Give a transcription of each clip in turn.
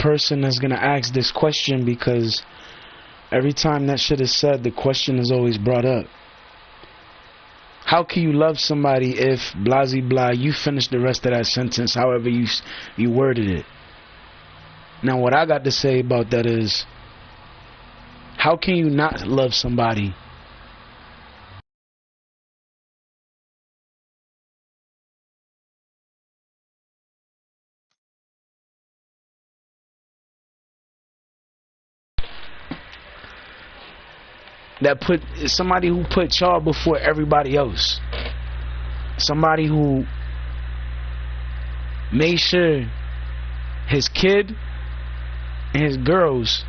person that's gonna ask this question, because every time that shit is said, the question is always brought up. How can you love somebody if blah blah? You finish the rest of that sentence however you worded it. Now what I got to say about that is, how can you not love somebody that put somebody who put y'all before everybody else, somebody who made sure his kid and his girls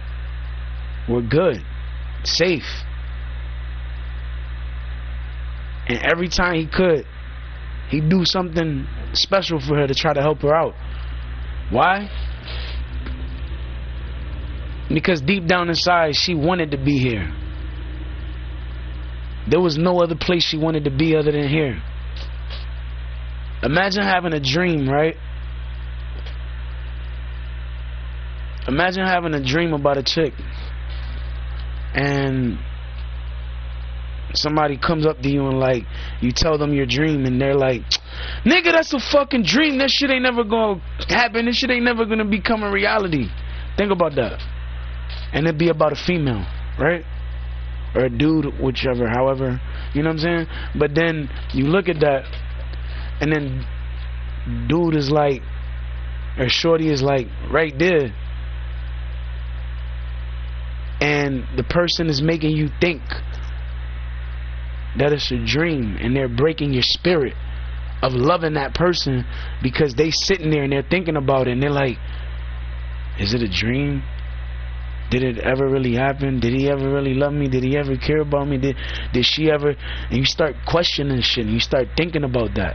were good, safe, and every time he could, he'd do something special for her to try to help her out. Why? Because deep down inside, she wanted to be here. There was no other place she wanted to be other than here. Imagine having a dream, right? Imagine having a dream about a chick, and somebody comes up to you and like, you tell them your dream, and they're like, nigga, that's a fucking dream. That shit ain't never gonna happen. This shit ain't never gonna become a reality. Think about that. And it'd be about a female, right? Or a dude, whichever, however, you know what I'm saying? But then you look at that, and then dude is like, or shorty is like right there, and the person is making you think that it's a dream, and they're breaking your spirit of loving that person because they sitting there and they're thinking about it, and they're like, is it a dream? Did it ever really happen? Did he ever really love me? Did he ever care about me? Did she ever? And you start questioning shit, and you start thinking about that,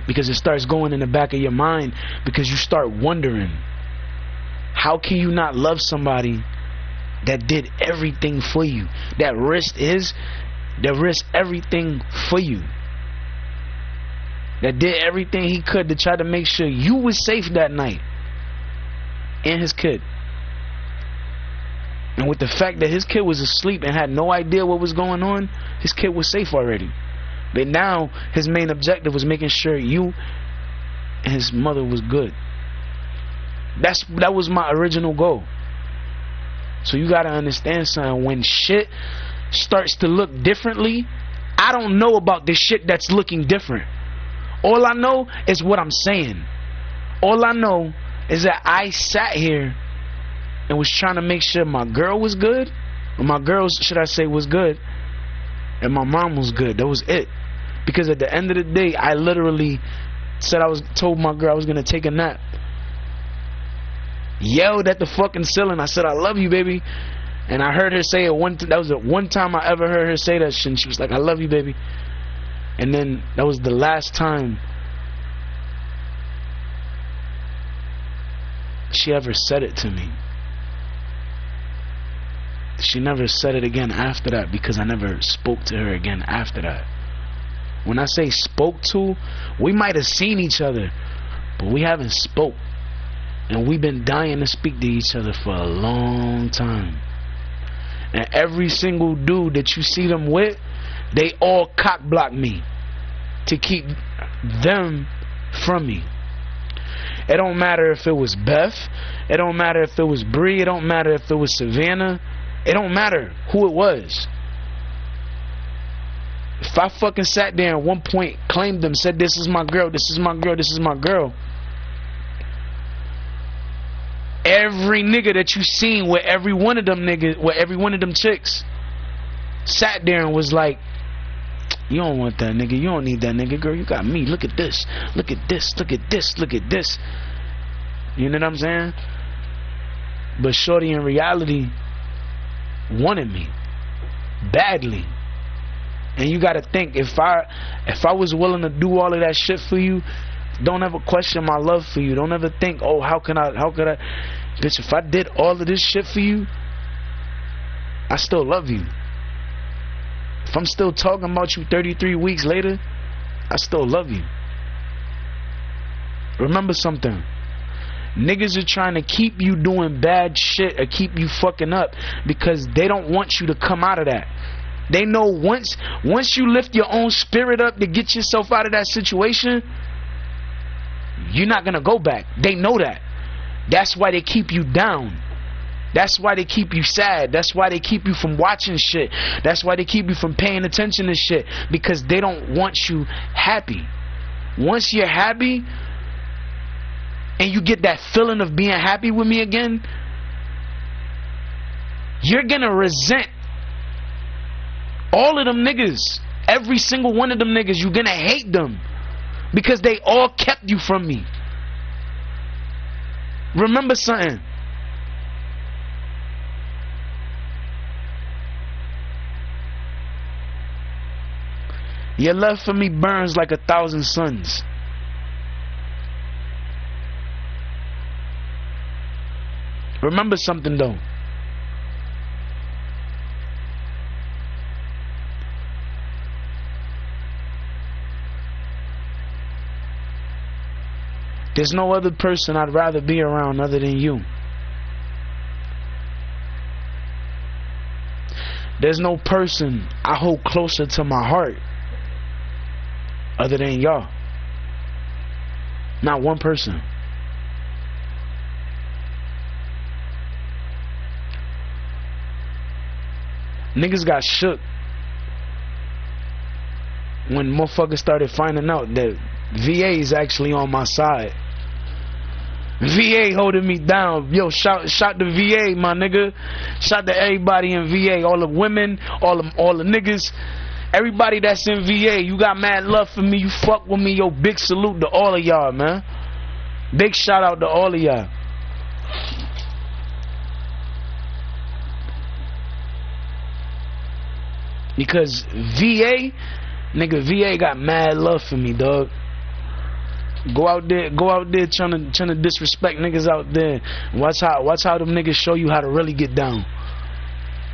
because it starts going in the back of your mind, because you start wondering, how can you not love somebody that did everything for you, that risked everything for you, that did everything he could to try to make sure you was safe that night, and his kid. And with the fact that his kid was asleep and had no idea what was going on, his kid was safe already. But now his main objective was making sure you and his mother was good. That was my original goal. So you gotta understand something. When shit starts to look differently, I don't know about this shit that's looking different. All I know is what I'm saying. All I know is that I sat here and was trying to make sure my girl was good, or my girls, should I say, was good, and my mom was good. That was it. Because at the end of the day, I literally said, told my girl I was gonna take a nap, yelled at the fucking ceiling. I said, I love you, baby. And I heard her say it that was the one time I ever heard her say that shit, and she was like, I love you, baby. And then that was the last time she ever said it to me. She never said it again after that, because I never spoke to her again after that. When I say spoke to, we might have seen each other, but we haven't spoke. And we've been dying to speak to each other for a long time. And every single dude that you see them with, they all cock block me to keep them from me. It don't matter if it was Beth, it don't matter if it was Bree, it don't matter if it was Savannah. It don't matter who it was. If I fucking sat there at one point, claimed them, said this is my girl, this is my girl, this is my girl, every nigga that you seen with every one of them niggas, with every one of them chicks, sat there and was like, you don't want that nigga, you don't need that nigga, girl, you got me, look at this, look at this, look at this, look at this. You know what I'm saying? But shorty in reality wanted me badly. And you gotta think, if I was willing to do all of that shit for you, don't ever question my love for you. Don't ever think, oh, how could I bitch, if I did all of this shit for you, I still love you. If I'm still talking about you 33 weeks later, I still love you. Remember something, Niggas are trying to keep you doing bad shit or keep you fucking up because they don't want you to come out of that. They know once you lift your own spirit up to get yourself out of that situation, you're not gonna go back. They know that. That's why they keep you down. That's why they keep you sad. That's why they keep you from watching shit. That's why they keep you from paying attention to shit, because they don't want you happy. Once you're happy and you get that feeling of being happy with me again, you're gonna resent all of them niggas. Every single one of them niggas. You're gonna hate them because they all kept you from me. Remember something. Your love for me burns like 1,000 suns. Remember something though. There's no other person I'd rather be around other than you. There's no person I hold closer to my heart other than y'all. Not one person. Niggas got shook when motherfuckers started finding out that VA is actually on my side. VA holding me down. Yo, shout to VA, my nigga. Shout to everybody in VA, all the women, all the niggas, everybody that's in VA. You got mad love for me. You fuck with me. Yo, big salute to all of y'all, man. Big shout out to all of y'all. Because VA, nigga, VA got mad love for me, dog. Go out there trying to disrespect niggas out there. Watch how them niggas show you how to really get down.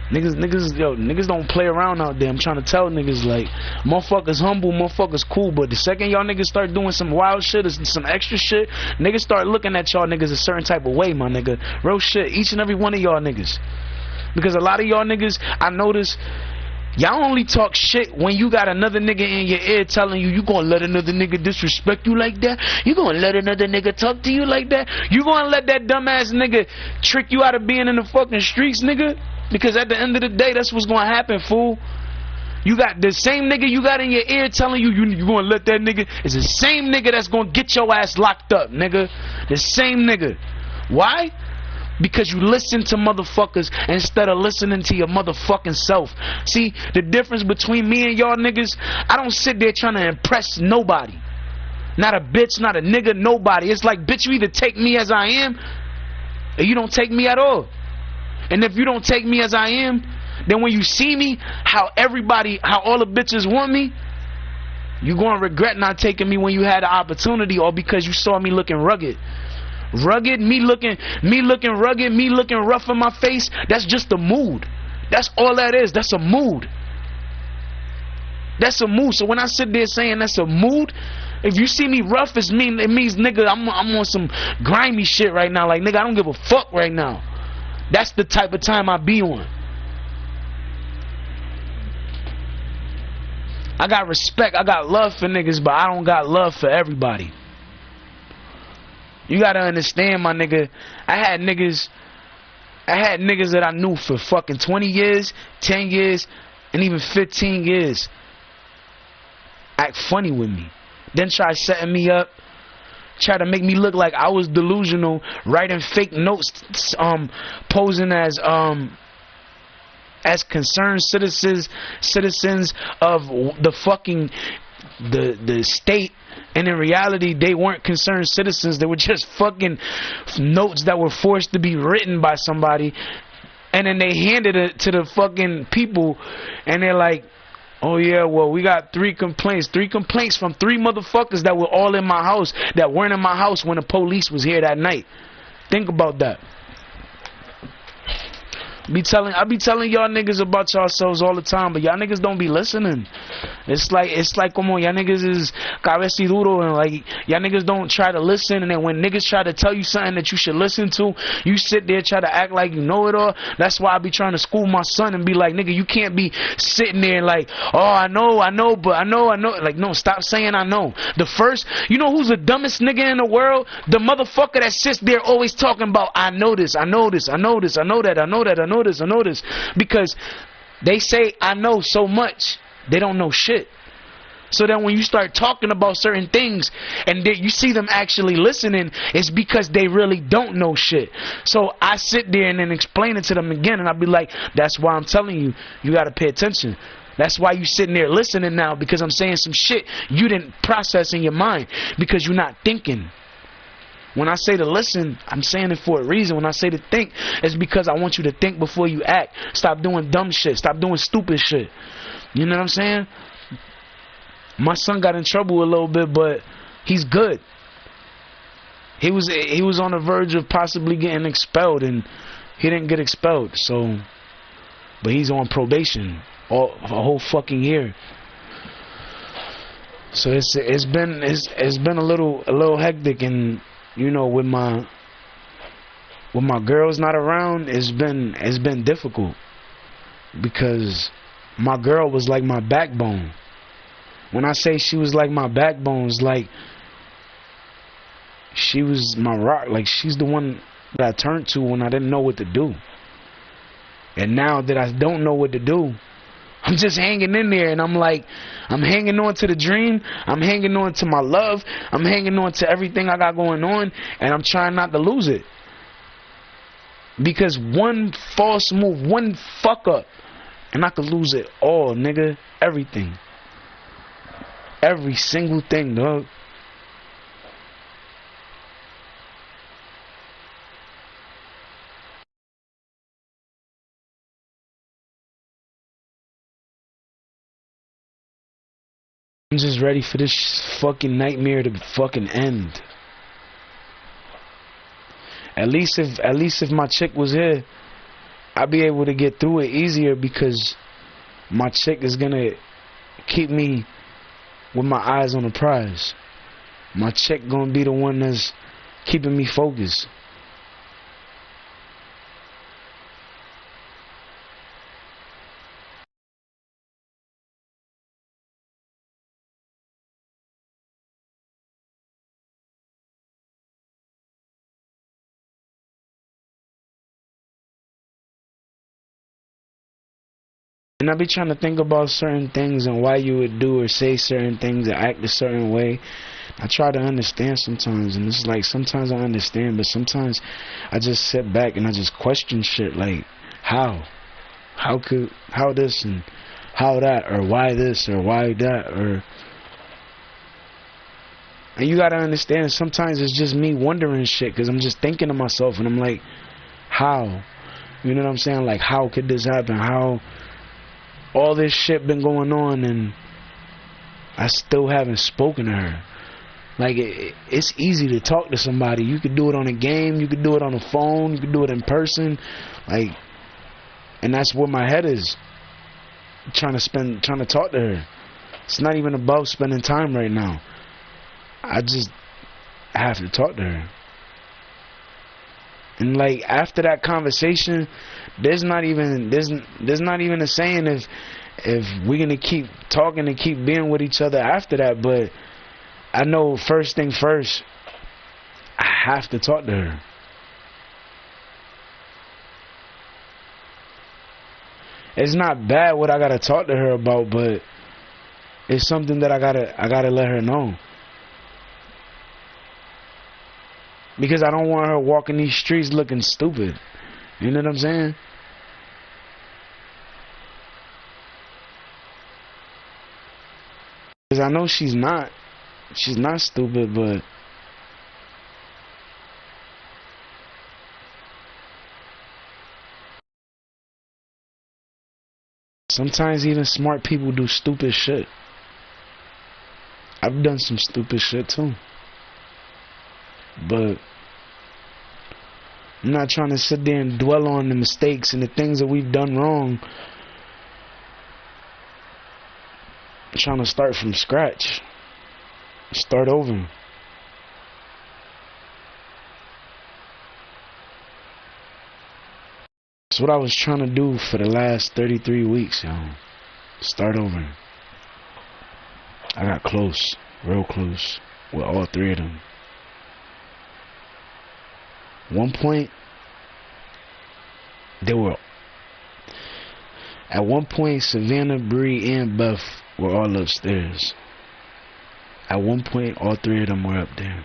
Niggas don't play around out there. I'm trying to tell niggas, like, motherfuckers humble, motherfuckers cool, but the second y'all niggas start doing some wild shit or some extra shit, niggas start looking at y'all niggas a certain type of way, my nigga. Real shit, each and every one of y'all niggas. Because a lot of y'all niggas, I notice, y'all only talk shit when you got another nigga in your ear telling you, you gonna let another nigga disrespect you like that? You gonna let another nigga talk to you like that? You gonna let that dumbass nigga trick you out of being in the fucking streets, nigga? Because at the end of the day, that's what's gonna happen, fool. You got the same nigga you got in your ear telling you gonna let that nigga, is the same nigga that's gonna get your ass locked up, nigga. The same nigga. Why? Because you listen to motherfuckers instead of listening to your motherfucking self. See, the difference between me and y'all niggas, I don't sit there trying to impress nobody. Not a bitch, not a nigga, nobody. It's like, bitch, you either take me as I am or you don't take me at all. And if you don't take me as I am, then when you see me, how all the bitches want me, you gonna regret not taking me when you had the opportunity, or because you saw me looking rugged. Me looking rugged, me looking rough in my face, that's just a mood. That's all that is. That's a mood. That's a mood. So when I sit there saying that's a mood, if you see me rough, it means nigga, I'm on some grimy shit right now. Like, nigga, I don't give a fuck right now. That's the type of time I be on. I got respect, I got love for niggas, but I don't got love for everybody. You gotta understand, my nigga, I had niggas that I knew for fucking 20 years, 10 years, and even 15 years act funny with me. Then try setting me up, try to make me look like I was delusional, writing fake notes, posing as concerned citizens of the fucking the state, and in reality they weren't concerned citizens. They were just fucking notes that were forced to be written by somebody, and then they handed it to the fucking people, and they're like, oh yeah, well, we got 3 complaints from 3 motherfuckers that were all in my house, that weren't in my house when the police was here that night. Think about that. I be telling y'all niggas about yourselves all the time, but y'all niggas don't be listening. It's like como y'all niggas is cabeciduro, and like y'all niggas don't try to listen, and then when niggas try to tell you something that you should listen to, you sit there try to act like you know it all. That's why I be trying to school my son and be like, nigga, you can't be sitting there like, oh, I know, but I know. Like, no, stop saying I know. The first, you know who's the dumbest nigga in the world? The motherfucker that sits there always talking about I know this, I know this, I know this, I know that, I know that, I know this, I know this, because they say I know so much. They don't know shit. So then when you start talking about certain things and you see them actually listening, it's because they really don't know shit. So I sit there and then explain it to them again, and I'll be like, that's why I'm telling you, you got to pay attention. That's why you sitting there listening now, because I'm saying some shit you didn't process in your mind because you're not thinking. When I say to listen, I'm saying it for a reason. When I say to think, it's because I want you to think before you act. Stop doing dumb shit. Stop doing stupid shit. You know what I'm saying? My son got in trouble a little bit, but he's good. He was on the verge of possibly getting expelled, and he didn't get expelled. So, but he's on probation a whole fucking year. So it's been a little hectic, and you know, with my girls not around, it's been difficult, because my girl was like my backbone. When I say she was like my backbone, it's like she was my rock. Like, she's the one that I turned to when I didn't know what to do. And now that I don't know what to do, I'm just hanging in there, and I'm like, I'm hanging on to the dream. I'm hanging on to my love. I'm hanging on to everything I got going on, and I'm trying not to lose it. Because one false move, one fuck up, and I could lose it all, nigga. Everything. Every single thing, dog. I'm just ready for this fucking nightmare to fucking end. At least if my chick was here, I'd be able to get through it easier, because my chick is gonna keep me with my eyes on the prize. My chick gonna be the one that's keeping me focused. And I be trying to think about certain things and why you would do or say certain things or act a certain way. I try to understand sometimes, and it's like sometimes I understand, but sometimes I just sit back and I just question shit like, how this and how that, or why this or why that, or... And you gotta understand, sometimes it's just me wondering shit, because I'm just thinking to myself, and I'm like, how? You know what I'm saying? Like, how could this happen? How all this shit been going on and I still haven't spoken to her? Like, it's easy to talk to somebody. You could do it on a game, you could do it on a phone, you could do it in person. Like, and that's where my head is. Trying to talk to her. It's not even about spending time right now. I just have to talk to her. And like, after that conversation, there's not even a saying if we're gonna keep talking and keep being with each other after that. But I know first thing first, I have to talk to her. It's not bad what I gotta talk to her about, but it's something that I gotta let her know. Because I don't want her walking these streets looking stupid. You know what I'm saying? Because I know she's not stupid, but sometimes even smart people do stupid shit. I've done some stupid shit too. But I'm not trying to sit there and dwell on the mistakes and the things that we've done wrong. trying to start from scratch. Start over. That's what I was trying to do for the last 33 weeks, yo. Start over. I got close, real close, with all three of them. One point, at one point, Savannah, Bree, and Beth were all upstairs. At one point, all three of them were up there.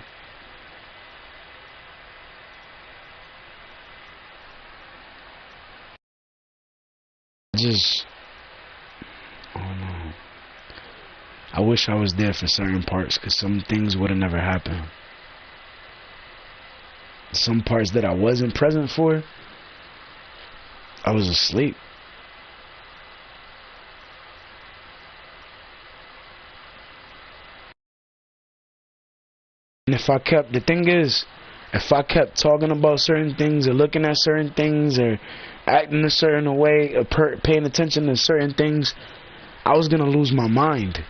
I don't know. I wish I was there for certain parts, because some things would have never happened. Some parts that I wasn't present for, I was asleep. And if I kept talking about certain things or looking at certain things or acting a certain way or paying attention to certain things, I was gonna lose my mind.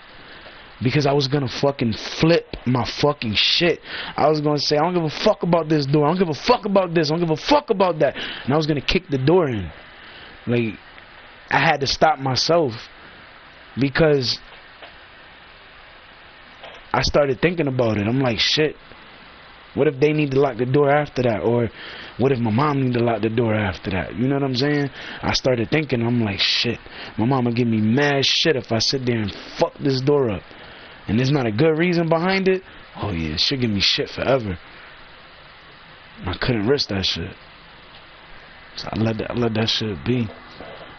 Because I was gonna fucking flip my fucking shit. I was gonna say, I don't give a fuck about this door. I don't give a fuck about this. I don't give a fuck about that. And I was gonna kick the door in. Like, I had to stop myself. Because I started thinking about it. I'm like, shit. What if they need to lock the door after that? Or what if my mom need to lock the door after that? You know what I'm saying? I started thinking, I'm like, shit. My mama give me mad shit if I sit there and fuck this door up. And there's not a good reason behind it. Oh yeah, she'll give me shit forever. I couldn't risk that shit. So I let that shit be.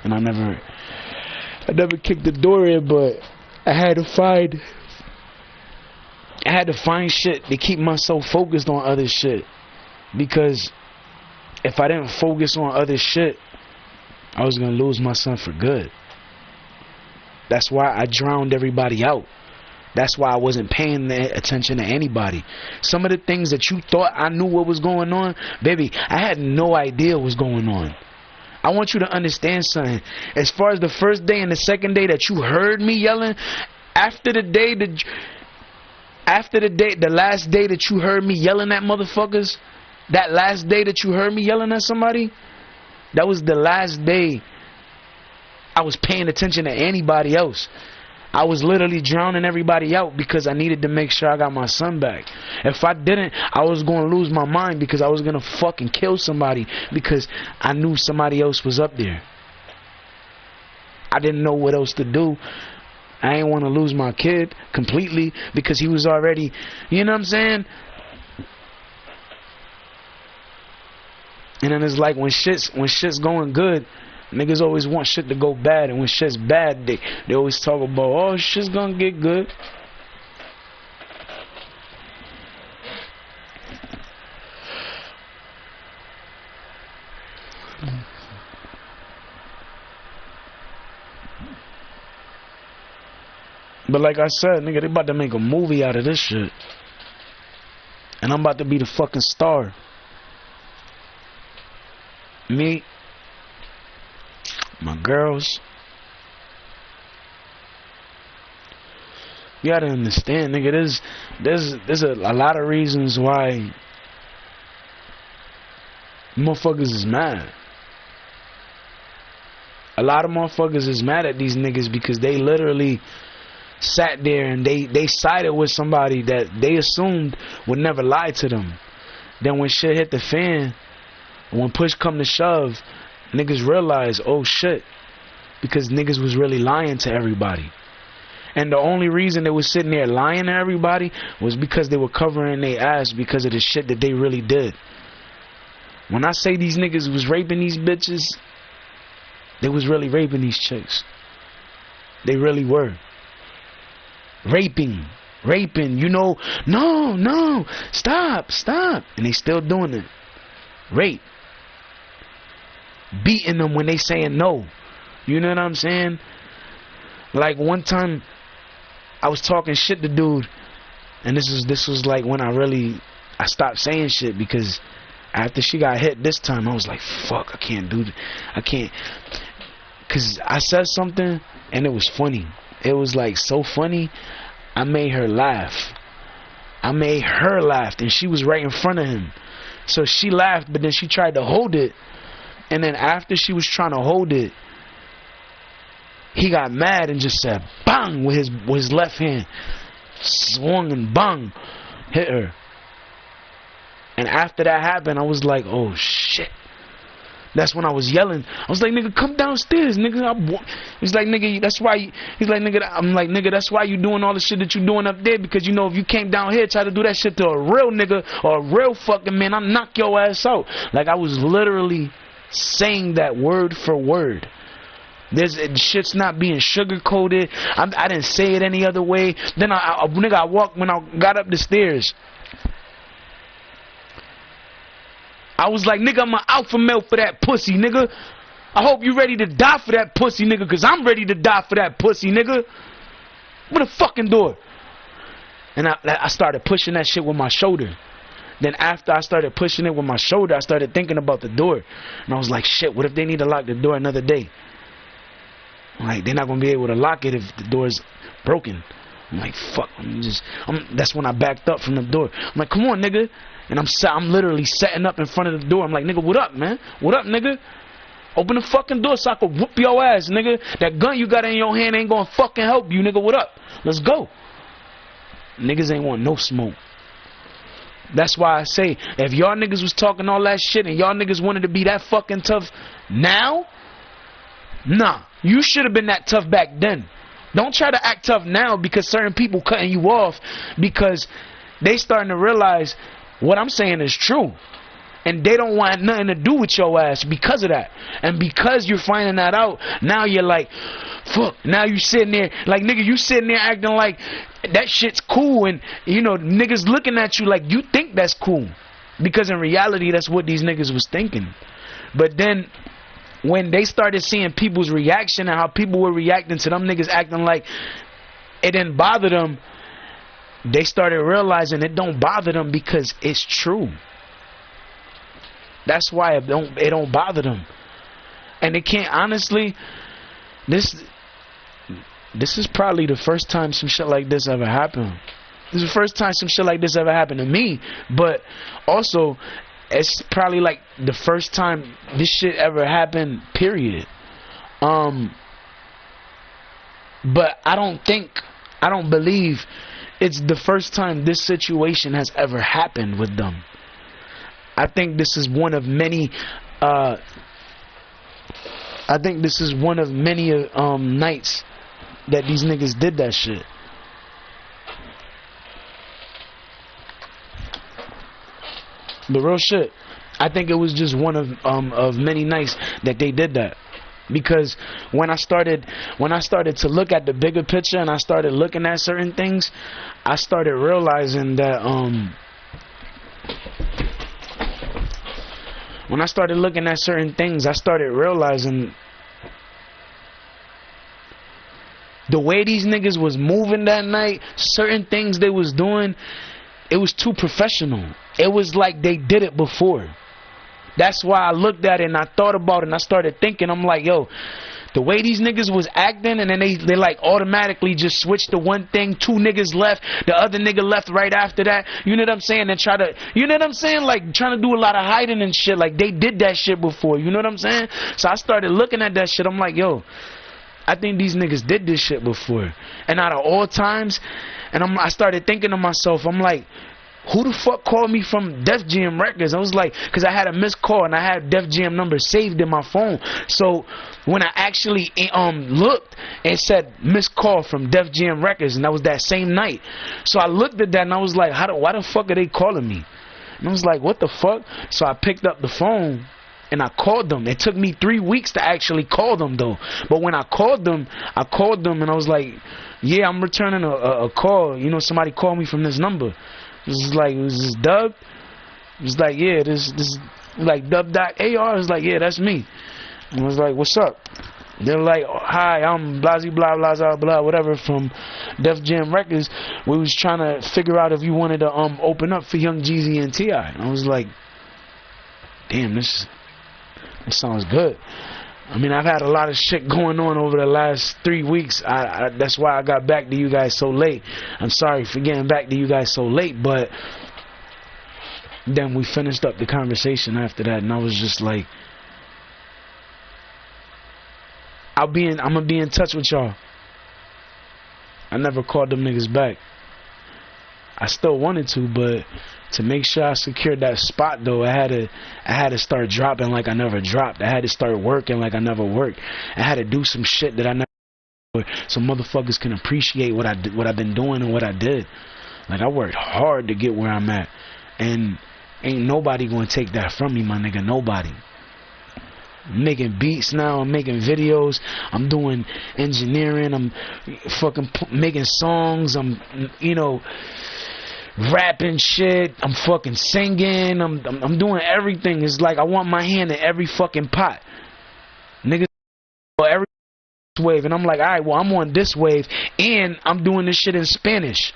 And I never kicked the door in, but I had to find shit to keep myself focused on other shit. Because if I didn't focus on other shit, I was gonna lose my son for good. That's why I drowned everybody out. That's why I wasn't paying attention to anybody. Some of the things that you thought I knew what was going on, baby, I had no idea what was going on. I want you to understand something. As far as the first day and the second day that you heard me yelling, the last day that you heard me yelling at motherfuckers, that last day that you heard me yelling at somebody, that was the last day I was paying attention to anybody else. I was literally drowning everybody out because I needed to make sure I got my son back. If I didn't, I was going to lose my mind because I was going to fucking kill somebody because I knew somebody else was up there. I didn't know what else to do. I didn't want to lose my kid completely because he was already, you know what I'm saying? And then it's like when shit's going good, niggas always want shit to go bad, and when shit's bad, they always talk about, oh, shit's gonna get good. But like I said, nigga, they about to make a movie out of this shit. And I'm about to be the fucking star. Me, my girls. You gotta understand, nigga, there's a lot of reasons why motherfuckers is mad. A lot of motherfuckers is mad at these niggas because they literally sat there and they sided with somebody that they assumed would never lie to them. Then when shit hit the fan, when push come to shove, niggas realize, oh shit, because niggas was really lying to everybody. And the only reason they was sitting there lying to everybody was because they were covering their ass because of the shit that they really did. When I say these niggas was raping these bitches, they was really raping these chicks. They really were. Raping, you know, no, stop. And they still doing it. Rape. Beating them when they saying no. You know what I'm saying? Like one time I was talking shit to dude, and this was like when I stopped saying shit, because after she got hit this time I was like, fuck, I can't do that. I can't, cause I said something and it was funny. it was like so funny. I made her laugh. And she was right in front of him. So she laughed, but then she tried to hold it. And then after she was trying to hold it, he got mad and just said bang with his left hand. Swung and bang, hit her. And after that happened, I was like, oh shit. That's when I was yelling. I was like, nigga, come downstairs, nigga. He's like, nigga, that's why. He's like, nigga, I'm like, nigga, that's why you doing all the shit that you doing up there, because you know if you came down here try to do that shit to a real nigga or a real fucking man, I'll knock your ass out. Like I was literally saying that word for word. Shit's not being sugar coated. I didn't say it any other way. Then I walked when I got up the stairs. I was like, nigga, I'm an alpha male for that pussy, nigga. I hope you ready to die for that pussy, nigga, because I'm ready to die for that pussy, nigga. Open the fucking door. And I started pushing that shit with my shoulder. Then after I started pushing it with my shoulder, I started thinking about the door. And I was like, shit, what if they need to lock the door another day? Like, they're not going to be able to lock it if the door's broken. I'm like, fuck. That's when I backed up from the door. I'm like, come on, nigga. And I'm literally setting up in front of the door. I'm like, nigga, what up, man? What up, nigga? Open the fucking door so I can whoop your ass, nigga. That gun you got in your hand ain't gonna fucking help you, nigga. What up? Let's go. Niggas ain't want no smoke. That's why I say, if y'all niggas was talking all that shit and y'all niggas wanted to be that fucking tough now, nah. You should have been that tough back then. Don't try to act tough now because certain people cutting you off because they starting to realize what I'm saying is true. And they don't want nothing to do with your ass because of that. And because you're finding that out, now you're like, fuck. Now you sitting there, like, nigga, you sitting there acting like that shit's cool. And, you know, niggas looking at you like you think that's cool. Because in reality, that's what these niggas was thinking. But then when they started seeing people's reaction and how people were reacting to them niggas acting like it didn't bother them, they started realizing it don't bother them because it's true. That's why it don't bother them. And it can't, honestly, this is probably the first time some shit like this ever happened. This is the first time some shit like this ever happened to me. But also, it's probably like the first time this shit ever happened, period. But I don't believe it's the first time this situation has ever happened with them. I think this is one of many nights that these niggas did that shit. But real shit, I think it was just one of many nights that they did that. Because when I started to look at the bigger picture and I started looking at certain things, I started realizing that when I started looking at certain things, I started realizing the way these niggas was moving that night, certain things they was doing, it was too professional. It was like they did it before. That's why I looked at it and I thought about it and I started thinking, I'm like, yo, the way these niggas was acting, and then they like automatically just switched to one thing. Two niggas left, the other nigga left right after that. You know what I'm saying? And try to, you know what I'm saying? Like trying to do a lot of hiding and shit. Like they did that shit before. You know what I'm saying? So I started looking at that shit. I'm like, yo, I think these niggas did this shit before. And out of all times, and I started thinking to myself, I'm like, who the fuck called me from Def Jam Records? I was like, because I had a missed call and I had Def Jam number saved in my phone. So when I actually looked, it said missed call from Def Jam Records, and that was that same night. So I looked at that and I was like, why the fuck are they calling me? And I was like, what the fuck? So I picked up the phone and I called them. It took me 3 weeks to actually call them though. But when I called them and I was like, yeah, I'm returning a call. You know, somebody called me from this number. It was like, was this Dub? It was like, yeah, this like Dub.AR. It was like, yeah, that's me. And I was like, what's up? They're like, hi, I'm blah blah blah blah blah whatever from Def Jam Records. We was trying to figure out if you wanted to open up for Young Jeezy and T.I. And I was like, damn, this sounds good. I mean, I've had a lot of shit going on over the last 3 weeks. That's why I got back to you guys so late. I'm sorry for getting back to you guys so late, but then we finished up the conversation after that, and I was just like, I'm gonna be in touch with y'all. I never called them niggas back. I still wanted to, but to make sure I secured that spot though, I had to start dropping like I never dropped. I had to start working like I never worked. I had to do some shit that I never, so motherfuckers can appreciate what I've been doing and what I did. Like, I worked hard to get where I'm at, and ain't nobody gonna take that from me, my nigga. Nobody. I'm making beats now, I'm making videos, I'm doing engineering, I'm fucking making songs, I'm, you know, rapping shit, I'm fucking singing, I'm doing everything. It's like I want my hand in every fucking pot. Niggas, every wave, and I'm like, alright, well, I'm on this wave, and I'm doing this shit in Spanish.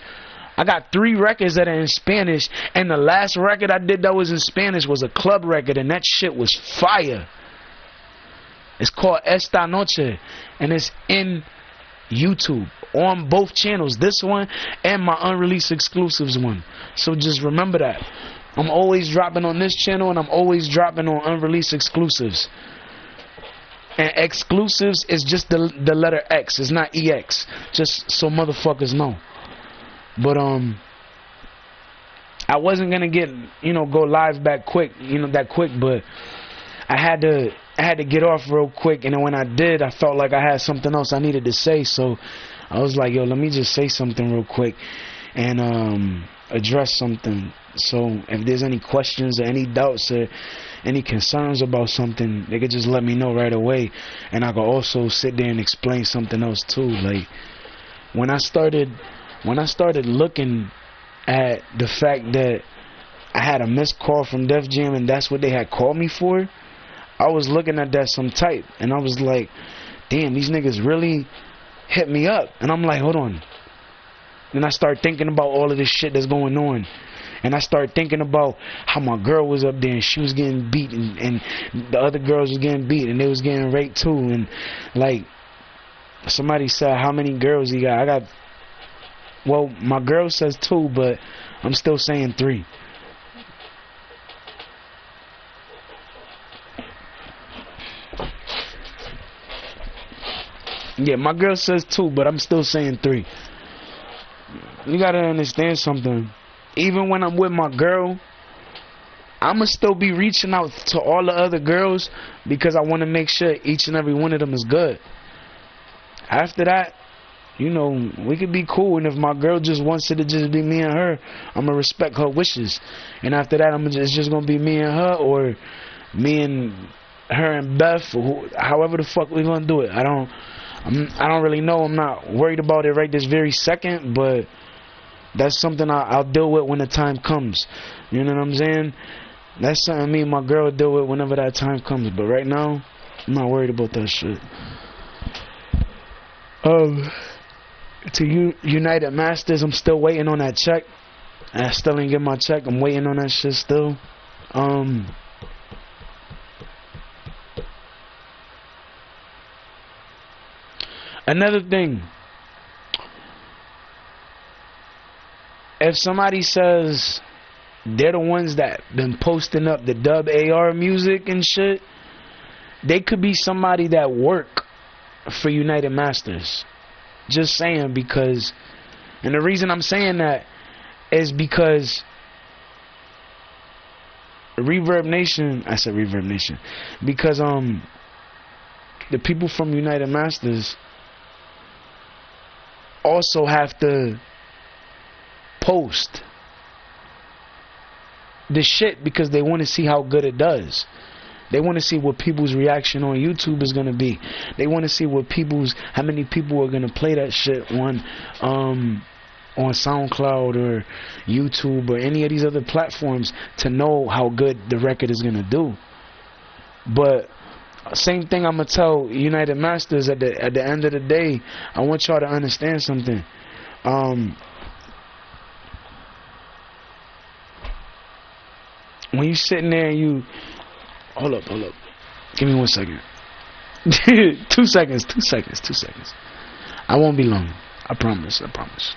I got 3 records that are in Spanish, and the last record I did that was in Spanish was a club record, and that shit was fire. It's called Esta Noche, and it's in YouTube on both channels, this one and my unreleased exclusives one. So just remember that. I'm always dropping on this channel, and I'm always dropping on unreleased exclusives. And exclusives is just the letter X. It's not EX. Just so motherfuckers know. But I wasn't gonna get, you know, go live back quick, you know, that quick, but I had to get off real quick, and then when I did, I felt like I had something else I needed to say, so I was like, yo, let me just say something real quick and address something. So if there's any questions or any doubts or any concerns about something, they could just let me know right away, and I could also sit there and explain something else too. Like, when I started looking at the fact that I had a missed call from Def Jam and that's what they had called me for, I was looking at that some type, and I was like, damn, these niggas really hit me up. And I'm like, hold on. Then I start thinking about all of this shit that's going on, and I start thinking about how my girl was up there and she was getting beat, and the other girls was getting beat, and they was getting raped too. And like, somebody said, how many girls he got? I got, well, my girl says 2, but I'm still saying 3. Yeah, my girl says 2, but I'm still saying 3. You gotta understand something. Even when I'm with my girl, I'ma still be reaching out to all the other girls because I want to make sure each and every one of them is good. After that, you know, we could be cool, and if my girl just wants it to just be me and her, I'ma respect her wishes. And after that, it's just gonna be me and her, or me and her and Beth, or however the fuck we gonna do it. I don't really know. I'm not worried about it right this very second, but that's something I'll deal with when the time comes. You know what I'm saying? That's something me and my girl deal with whenever that time comes. But right now, I'm not worried about that shit. To United Masters, I'm still waiting on that check. I still ain't get my check. I'm waiting on that shit still. Another thing, if somebody says they're the ones that been posting up the Dub.AR music and shit, they could be somebody that work for United Masters. Just saying, because, and the reason I'm saying that is because Reverb Nation, I said Reverb Nation, because the people from United Masters also have to post the shit because they want to see how good it does. They want to see what people's reaction on YouTube is gonna be. They want to see how many people are gonna play that shit on SoundCloud or YouTube or any of these other platforms to know how good the record is gonna do. But same thing I'm gonna tell United Masters at the end of the day. I want y'all to understand something. When you sitting there and you hold up, give me 1 second. 2 seconds, 2 seconds, 2 seconds. I won't be long. I promise, I promise.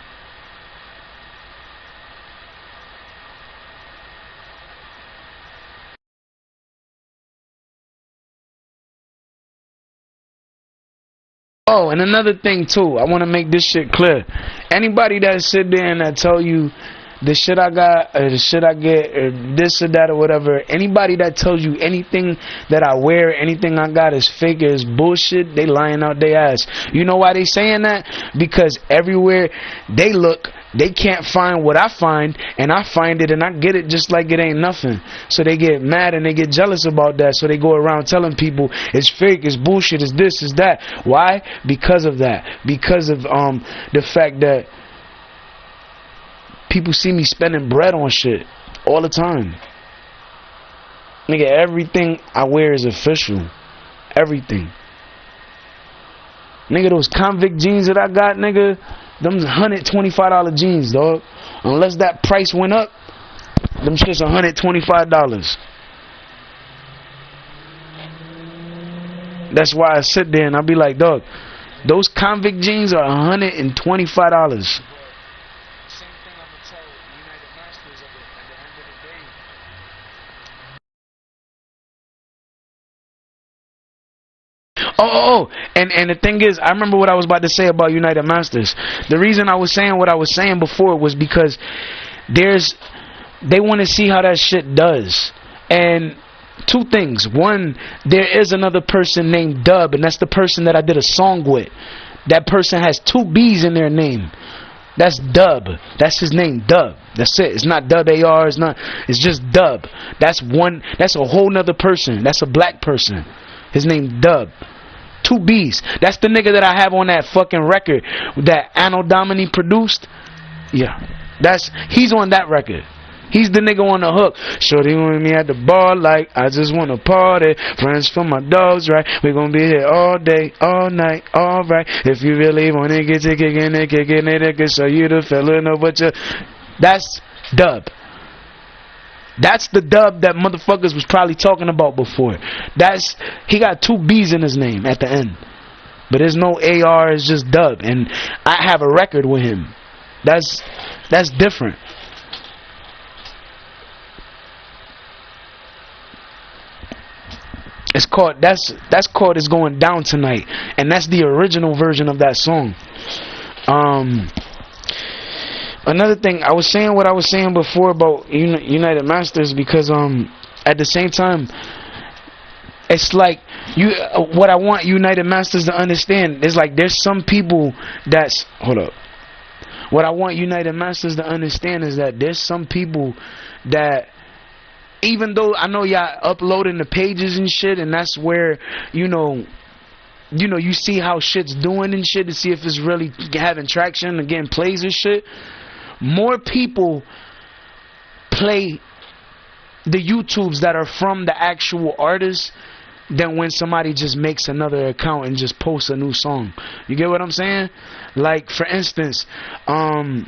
Oh, and another thing too, I want to make this shit clear. Anybody that sit there and that tell you the shit I got, or the shit I get, or this or that or whatever, anybody that tells you anything that I wear, anything I got is fake or is bullshit, they lying out their ass. You know why they saying that? Because everywhere they look, they can't find what I find, and I find it and I get it just like it ain't nothing. So they get mad and they get jealous about that. So they go around telling people it's fake, it's bullshit, it's this, it's that. Why? Because of that. Because of the fact that people see me spending bread on shit all the time. Nigga, everything I wear is official. Everything. Nigga, those convict jeans that I got, nigga, them $125 jeans, dog. Unless that price went up, them shit's $125. That's why I sit there and I be like, dog, those convict jeans are $125. And the thing is, I remember what I was about to say about United Masters. The reason I was saying what I was saying before was because they want to see how that shit does. And two things. One, there is another person named Dub, and that's the person that I did a song with. That person has 2 B's in their name. That's Dub. That's his name, Dub. That's it. It's not Dub.AR. It's just Dub. That's a whole nother person. That's a black person. His name Dub. 2 B's. That's the nigga that I have on that fucking record that Anno Domini produced. Yeah. He's on that record. He's the nigga on the hook. Shorty with me at the bar like I just wanna party. Friends for my dogs, right? We gonna be here all day, all night, alright. If you really wanna get to kicking it, I can show you the feeling of what you. That's Dub. That's the Dub that motherfuckers was probably talking about before. He got 2 B's in his name at the end. But there's no AR, it's just Dub. And I have a record with him. That's different. It's called that's called It's Going Down Tonight. And that's the original version of that song. Another thing, I was saying what I was saying before about United Masters because at the same time, it's like what I want United Masters to understand is like there's some people what I want United Masters to understand is that there's some people that, even though I know y'all uploading the pages and shit, and that's where you see how shit's doing and shit to see if it's really having traction and getting plays and shit. More people play the YouTubes that are from the actual artists than when somebody just makes another account and just posts a new song. You get what I'm saying? Like, for instance, when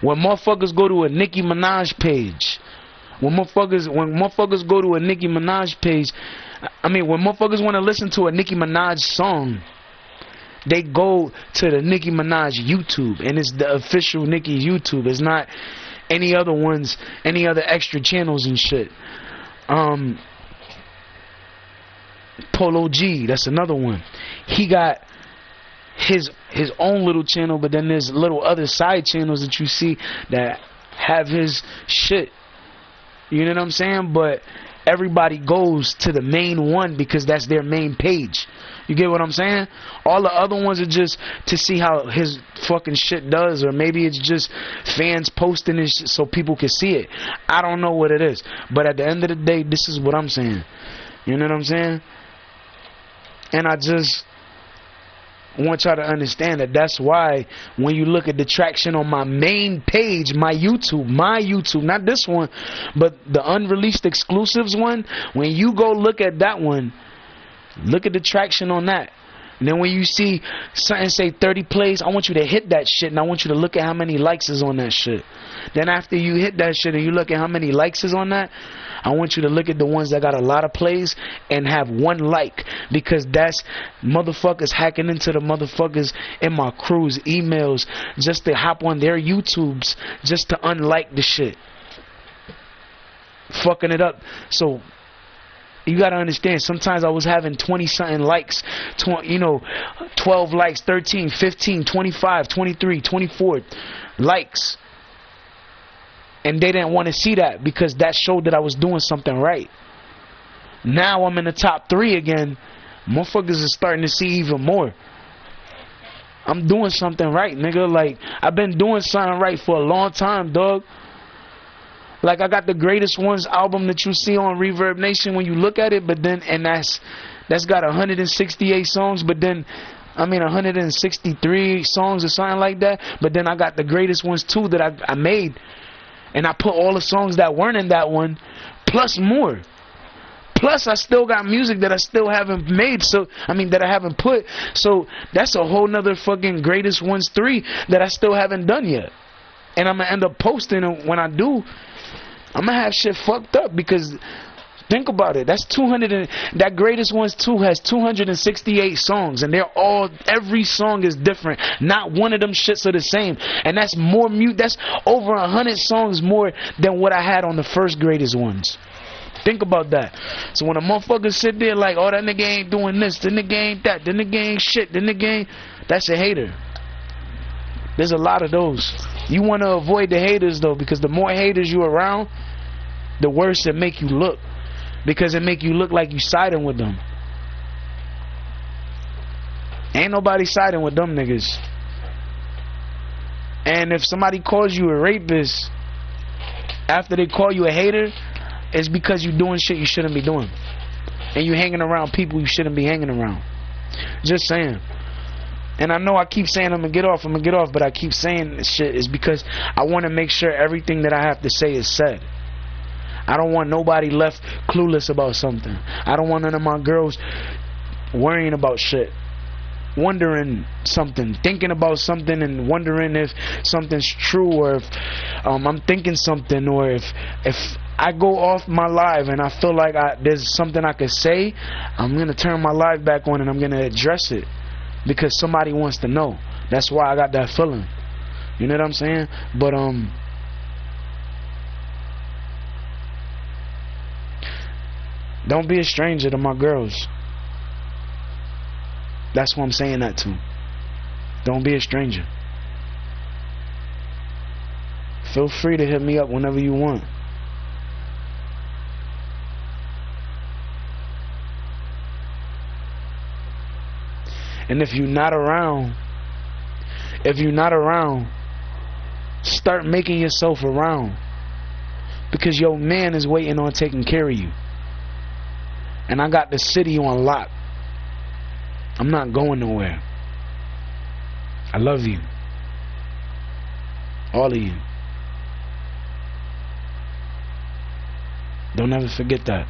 motherfuckers go to a Nicki Minaj page, when motherfuckers go to a Nicki Minaj page, when motherfuckers want to listen to a Nicki Minaj song, they go to the Nicki Minaj YouTube, and it's the official Nicki YouTube. It's not any other ones, any other extra channels and shit. Polo G, that's another one. He got his own little channel, but then there's little other side channels that you see that have his shit. You know what I'm saying? But everybody goes to the main one because that's their main page. You get what I'm saying? All the other ones are just to see how his fucking shit does, or maybe it's just fans posting this shit so people can see it. I don't know what it is. But at the end of the day, this is what I'm saying. You know what I'm saying? And I just want y'all to understand that that's why when you look at the traction on my main page, my YouTube, not this one, but the unreleased exclusives one, when you go look at that one, look at the traction on that. And then when you see something say 30 plays, I want you to hit that shit, and I want you to look at how many likes is on that shit. Then after you hit that shit and you look at how many likes is on that, I want you to look at the ones that got a lot of plays and have 1 like, because that's motherfuckers hacking into the motherfuckers in my crew's emails just to hop on their YouTubes just to unlike the shit, fucking it up. So you gotta understand, sometimes I was having 20 something likes, 12 likes, 13, 15, 25, 23, 24 likes, and they didn't want to see that because that showed that I was doing something right. Now I'm in the top 3 again. Motherfuckers is starting to see even more. I'm doing something right, nigga. Like, I've been doing something right for a long time, dog. Like, I got the Greatest Ones album that you see on Reverb Nation when you look at it, but then, and that's got 168 songs, but then, 163 songs or something like that. But then I got the Greatest Ones too that I made, and I put all the songs that weren't in that one, plus more. Plus, I still got music that I still haven't made, that I haven't put. So that's a whole nother fucking Greatest Ones 3 that I still haven't done yet. And I'm gonna end up posting it. When I do, I'm gonna have shit fucked up, because think about it. That's 200. That Greatest Ones 2 has 268 songs, and they're all, every song is different. Not one of them shits are the same. And that's more that's over 100 songs more than what I had on the first Greatest Ones. Think about that. So when a motherfucker sit there like, oh, that nigga ain't doing this, the nigga ain't that, the nigga ain't shit, the nigga ain't, that's a hater. There's a lot of those. You want to avoid the haters though, because the more haters you around, the worse it make you look, because it make you look like you siding with them. Ain't nobody siding with them niggas. And if somebody calls you a rapist after they call you a hater, it's because you doing shit you shouldn't be doing, and you hanging around people you shouldn't be hanging around. Just saying. And I know I keep saying I'm gonna get off, but I keep saying this shit is because I want to make sure everything that I have to say is said. I don't want nobody left clueless about something. I don't want none of my girls worrying about shit, wondering something, thinking about something and wondering if something's true, or if I'm thinking something, or if I go off my live and I feel like there's something I could say, I'm going to turn my live back on and I'm going to address it, because somebody wants to know. That's why I got that feeling. You know what I'm saying? But don't be a stranger to my girls. That's who I'm saying that to. Don't be a stranger. Feel free to hit me up whenever you want. And if you're not around, start making yourself around, because your man is waiting on taking care of you. And I got the city on lock. I'm not going nowhere. I love you. All of you. Don't ever forget that.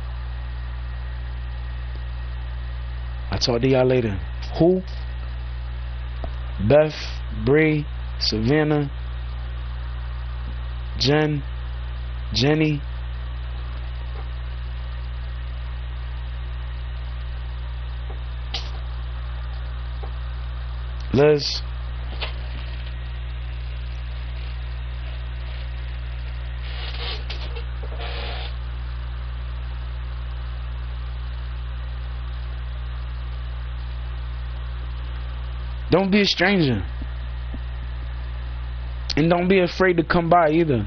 I'll talk to y'all later. Who? Beth, Bree, Savannah, Jen, Jenny, Liz, don't be a stranger. And don't be afraid to come by either.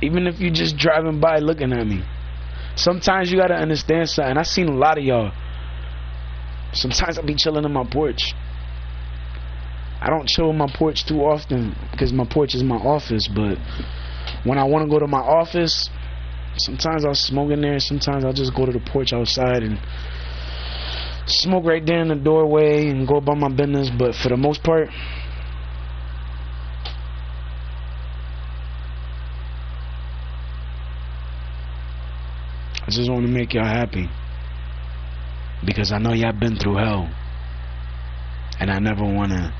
Even if you're just driving by looking at me. Sometimes you gotta understand something. I seen a lot of y'all. Sometimes I be chilling on my porch. I don't chill on my porch too often because my porch is my office, but when I want to go to my office, sometimes I'll smoke in there, sometimes I'll just go to the porch outside and smoke right there in the doorway and go about my business. But for the most part, I just want to make y'all happy, because I know y'all been through hell, and I never want to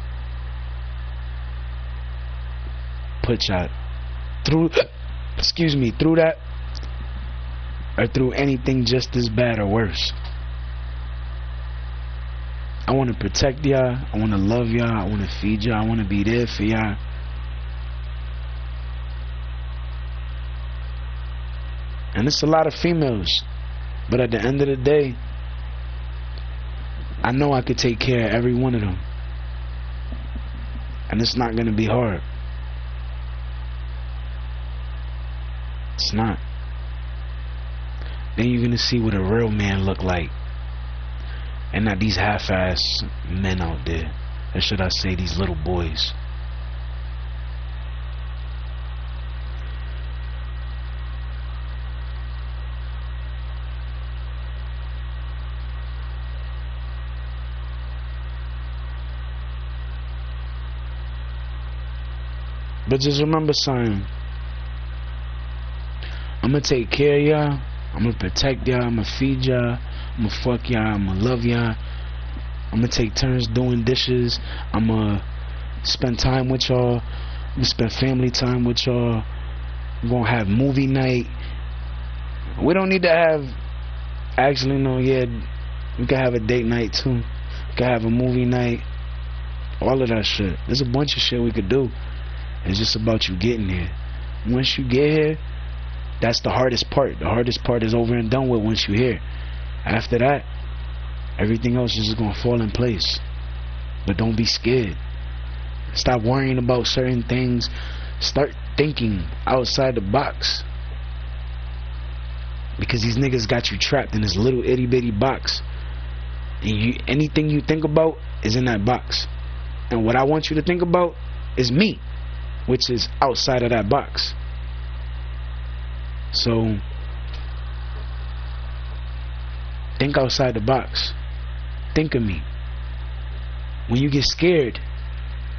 put y'all through, through that. or through anything just as bad or worse. I want to protect y'all. I want to love y'all. I want to feed y'all. I want to be there for y'all. And it's a lot of females, but at the end of the day, I know I could take care of every one of them, and it's not gonna be hard. It's not. Then you're gonna see what a real man look like, and not these half-ass men out there, or should I say these little boys. But just remember something. I'm gonna take care of y'all. I'm gonna protect y'all. I'm gonna feed y'all. I'm gonna fuck y'all. I'm gonna love y'all. I'm gonna take turns doing dishes. I'm gonna spend time with y'all. I'm gonna spend family time with y'all. We're gonna have movie night. We don't need to have, actually no, yeah, we can have a date night too. We can have a movie night. All of that shit. There's a bunch of shit we could do. It's just about you getting here. Once you get here, that's the hardest part. The hardest part is over and done with once you're here. After that, everything else is just going to fall in place. But don't be scared. Stop worrying about certain things. Start thinking outside the box. Because these niggas got you trapped in this little itty bitty box. And anything you think about is in that box. And what I want you to think about is me, which is outside of that box. So think outside the box. Think of me. When you get scared,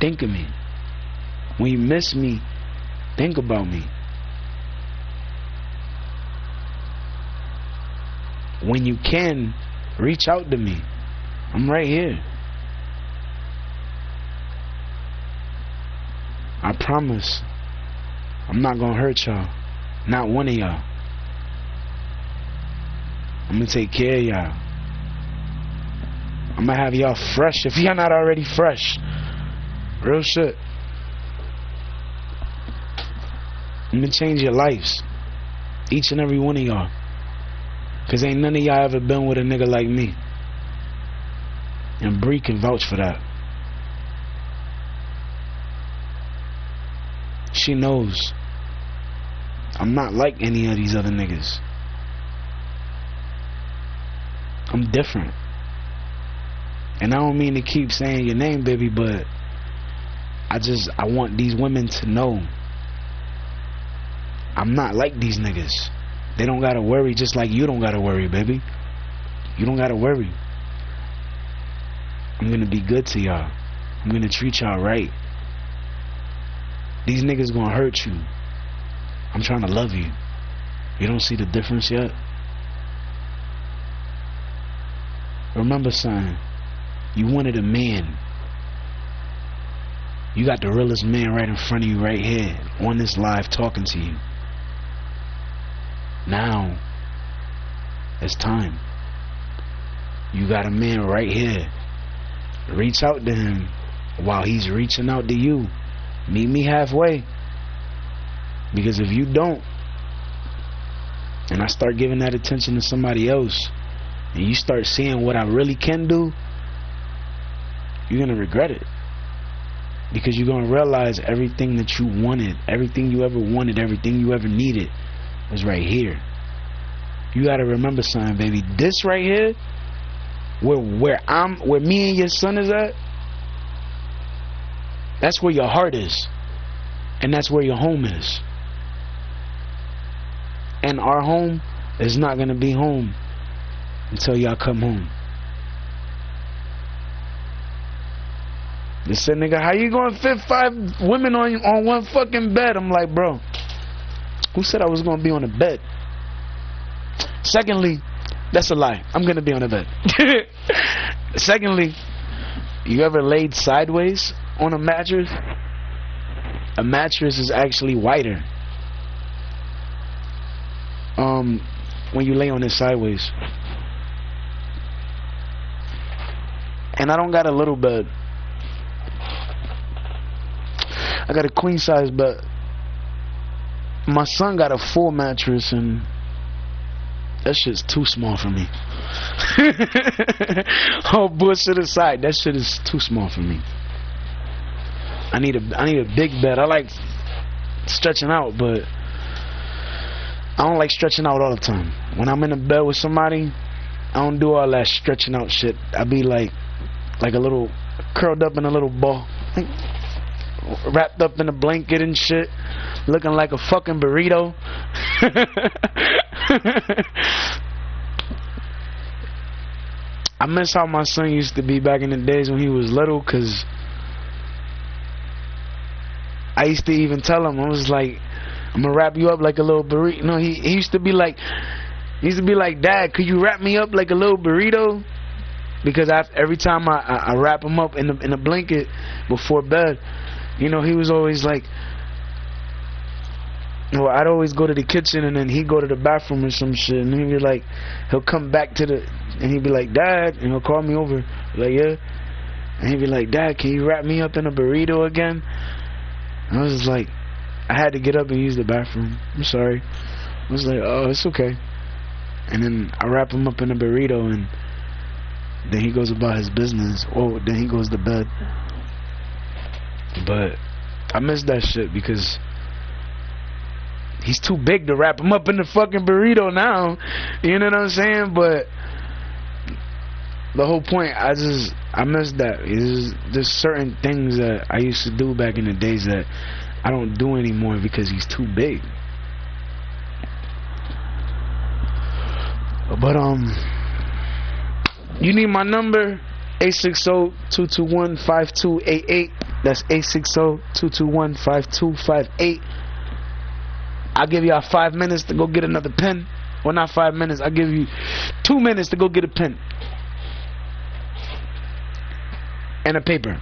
think of me. When you miss me, think about me. When you can, reach out to me. I'm right here. I promise I'm not gonna hurt y'all. Not one of y'all. I'm gonna take care of y'all. I'm gonna have y'all fresh if y'all not already fresh. Real shit. I'm gonna change your lives. Each and every one of y'all. Cause ain't none of y'all ever been with a nigga like me. And Bree can vouch for that. She knows I'm not like any of these other niggas. I'm different. And I don't mean to keep saying your name, baby, but I want these women to know I'm not like these niggas. They don't gotta worry just like you don't gotta worry, baby. You don't gotta worry. I'm gonna be good to y'all. I'm gonna treat y'all right. These niggas gonna hurt you. I'm trying to love you. You don't see the difference yet? Remember something. You wanted a man. You got the realest man right in front of you right here on this live talking to you. Now it's time. You got a man right here. Reach out to him while he's reaching out to you. Meet me halfway. Because if you don't, and I start giving that attention to somebody else, and you start seeing what I really can do, you're gonna regret it. Because you're gonna realize everything that you wanted, everything you ever wanted, everything you ever needed was right here. You gotta remember something, baby. This right here, where me and your son is at, that's where your heart is. And that's where your home is. And our home is not gonna be home until y'all come home. They said, nigga, how you gonna fit 5 women on one fucking bed? I'm like, bro, who said I was gonna be on a bed? Secondly, that's a lie. I'm gonna be on a bed. Secondly, you ever laid sideways on a mattress? A mattress is actually wider. when you lay on it sideways. And I don't got a little bed. I got a queen size bed. My son got a full mattress, and that shit's too small for me. All bullshit aside, that shit is too small for me. I need a big bed. I like stretching out, but I don't like stretching out all the time. When I'm in a bed with somebody, I don't do all that stretching out shit. I be like a little curled up in a little ball, wrapped up in a blanket and shit, looking like a fucking burrito. I miss how my son used to be back in the days when he was little, cause I used to even tell him, I was like, I'm gonna wrap you up like a little burrito. No, he used to be like, Dad, could you wrap me up like a little burrito? Because every time I wrap him up in a blanket before bed, you know, he was always like, well, I'd always go to the kitchen and then he'd go to the bathroom or some shit, and he'd be like, he'll come back and he'd be like, Dad, and he'll call me over, like, yeah, and he'd be like, Dad, can you wrap me up in a burrito again? And I was like, I had to get up and use the bathroom. I'm sorry. I was like, oh, it's okay. And then I wrap him up in a burrito, and then he goes about his business. Oh, then he goes to bed. But I miss that shit because he's too big to wrap him up in the fucking burrito now. You know what I'm saying? But the whole point, I miss that. There's certain things that I used to do back in the days that I don't do anymore because he's too big. But you need my number, 860-221-5288. That's 860-221-5258. I'll give y'all 5 minutes to go get another pen. Well, not 5 minutes. I'll give you 2 minutes to go get a pen and a paper.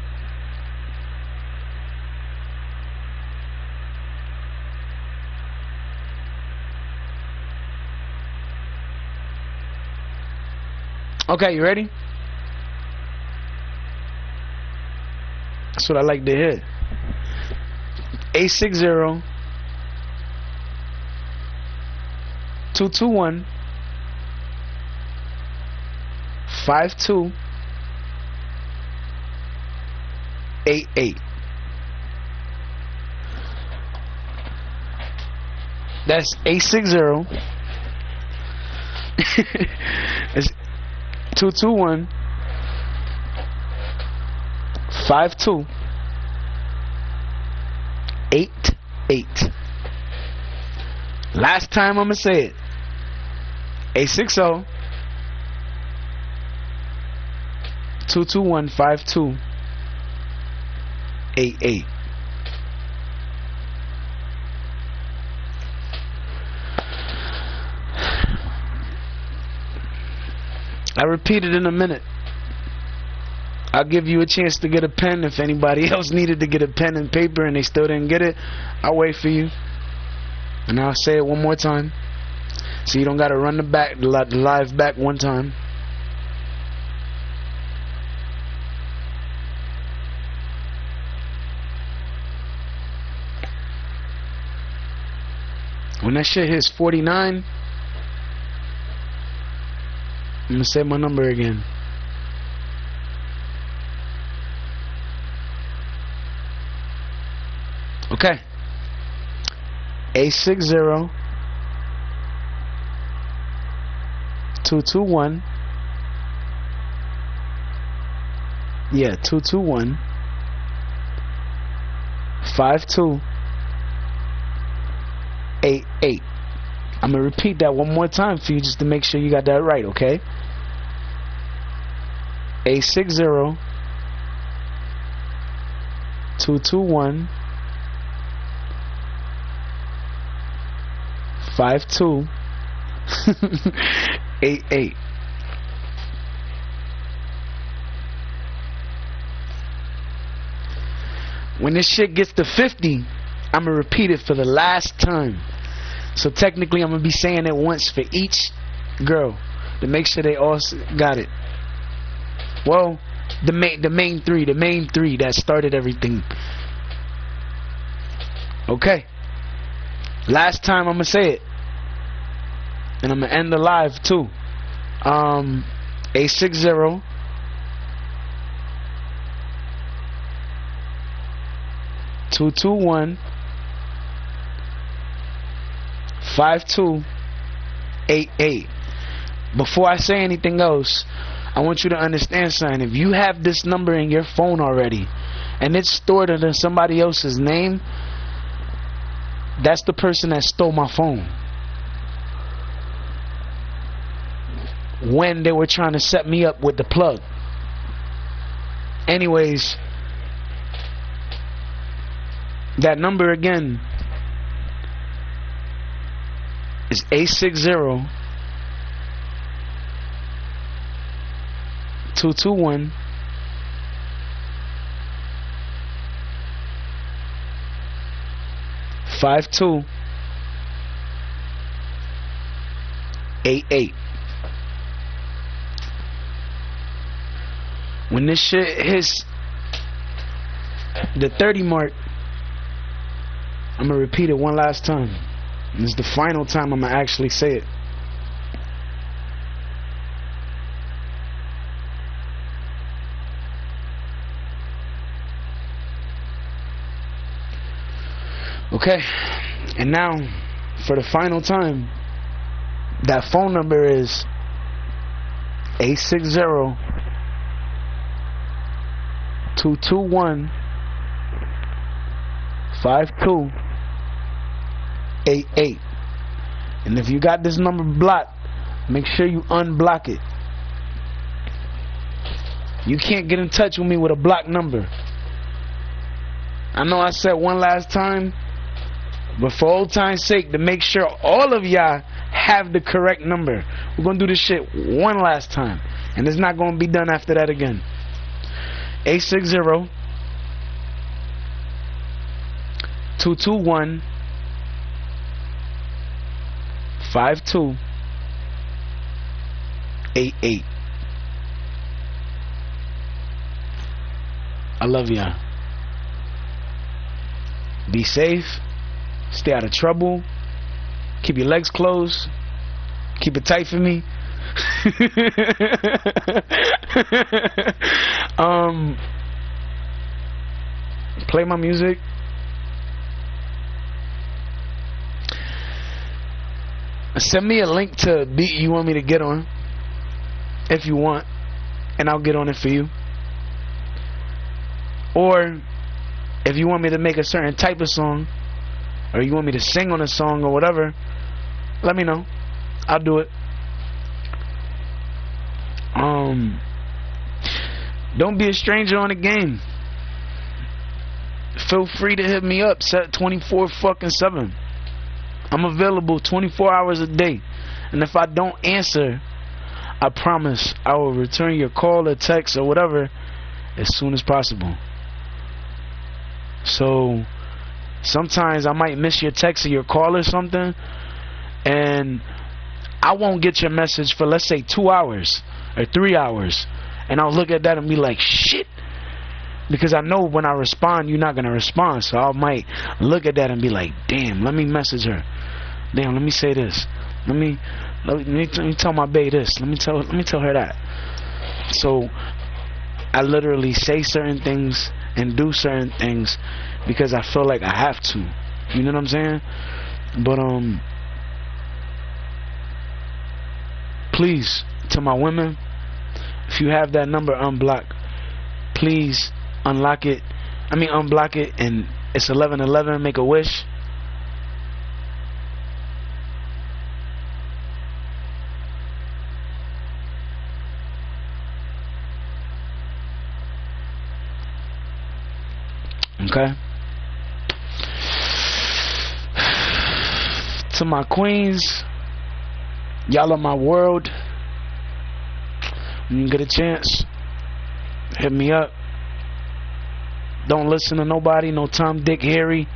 Okay, you ready? That's what I like to hear. 860-221-5288. That's 860 it's 221-5288. Last time I'm gonna say it. 860-221-5288. I repeat it in a minute. I'll give you a chance to get a pen. If anybody else needed to get a pen and paper and they still didn't get it, I'll wait for you. And I'll say it one more time, so you don't gotta run the live back one time. When that shit hits 49, I'm gonna say my number again. Okay. 860-221. Yeah, 221-5288. I'm gonna repeat that one more time for you just to make sure you got that right, okay? 860-221-5288. When this shit gets to 50, I'm gonna repeat it for the last time. So technically, I'm gonna be saying it once for each girl to make sure they all got it. Well, the main three that started everything. Okay. Last time I'm gonna say it, and I'm gonna end the live too. 860 221 5288. Before I say anything else, I want you to understand something. If you have this number in your phone already and it's stored under somebody else's name, that's the person that stole my phone when they were trying to set me up with the plug. Anyways, that number again is 860 221 5288. When this shit hits the 30 mark, I'm gonna repeat it one last time. This is the final time I'm gonna actually say it. Okay, and now for the final time, that phone number is 860 221 5288. And if you got this number blocked, make sure you unblock it. You can't get in touch with me with a blocked number. I know I said one last time, but for old time's sake, to make sure all of y'all have the correct number, we're gonna do this shit one last time, and it's not gonna be done after that again. 860 221 5288. I love y'all. Be safe. Stay out of trouble. Keep your legs closed. Keep it tight for me. Play my music. Send me a link to a beat you want me to get on, if you want, and I'll get on it for you. Or if you want me to make a certain type of song, or you want me to sing on a song or whatever, let me know. I'll do it. Don't be a stranger on the game. Feel free to hit me up. Set 24/7. I'm available 24 hours a day, and if I don't answer, I promise I will return your call or text or whatever as soon as possible. So sometimes I might miss your text or your call or something, and I won't get your message for, let's say, 2 hours or 3 hours, and I'll look at that and be like, shit, because I know when I respond, you're not gonna respond. So I might look at that and be like, damn, let me message her. Damn, let me say this. Let me tell my bae this. Let me tell her that. So I literally say certain things and do certain things because I feel like I have to. You know what I'm saying? But please, to my women, if you have that number unblocked, please unlock it. Unblock it, and it's 1111. Make a wish. Okay. To my queens, y'all are my world. When you get a chance, hit me up. Don't listen to nobody, no Tom, Dick, Harry,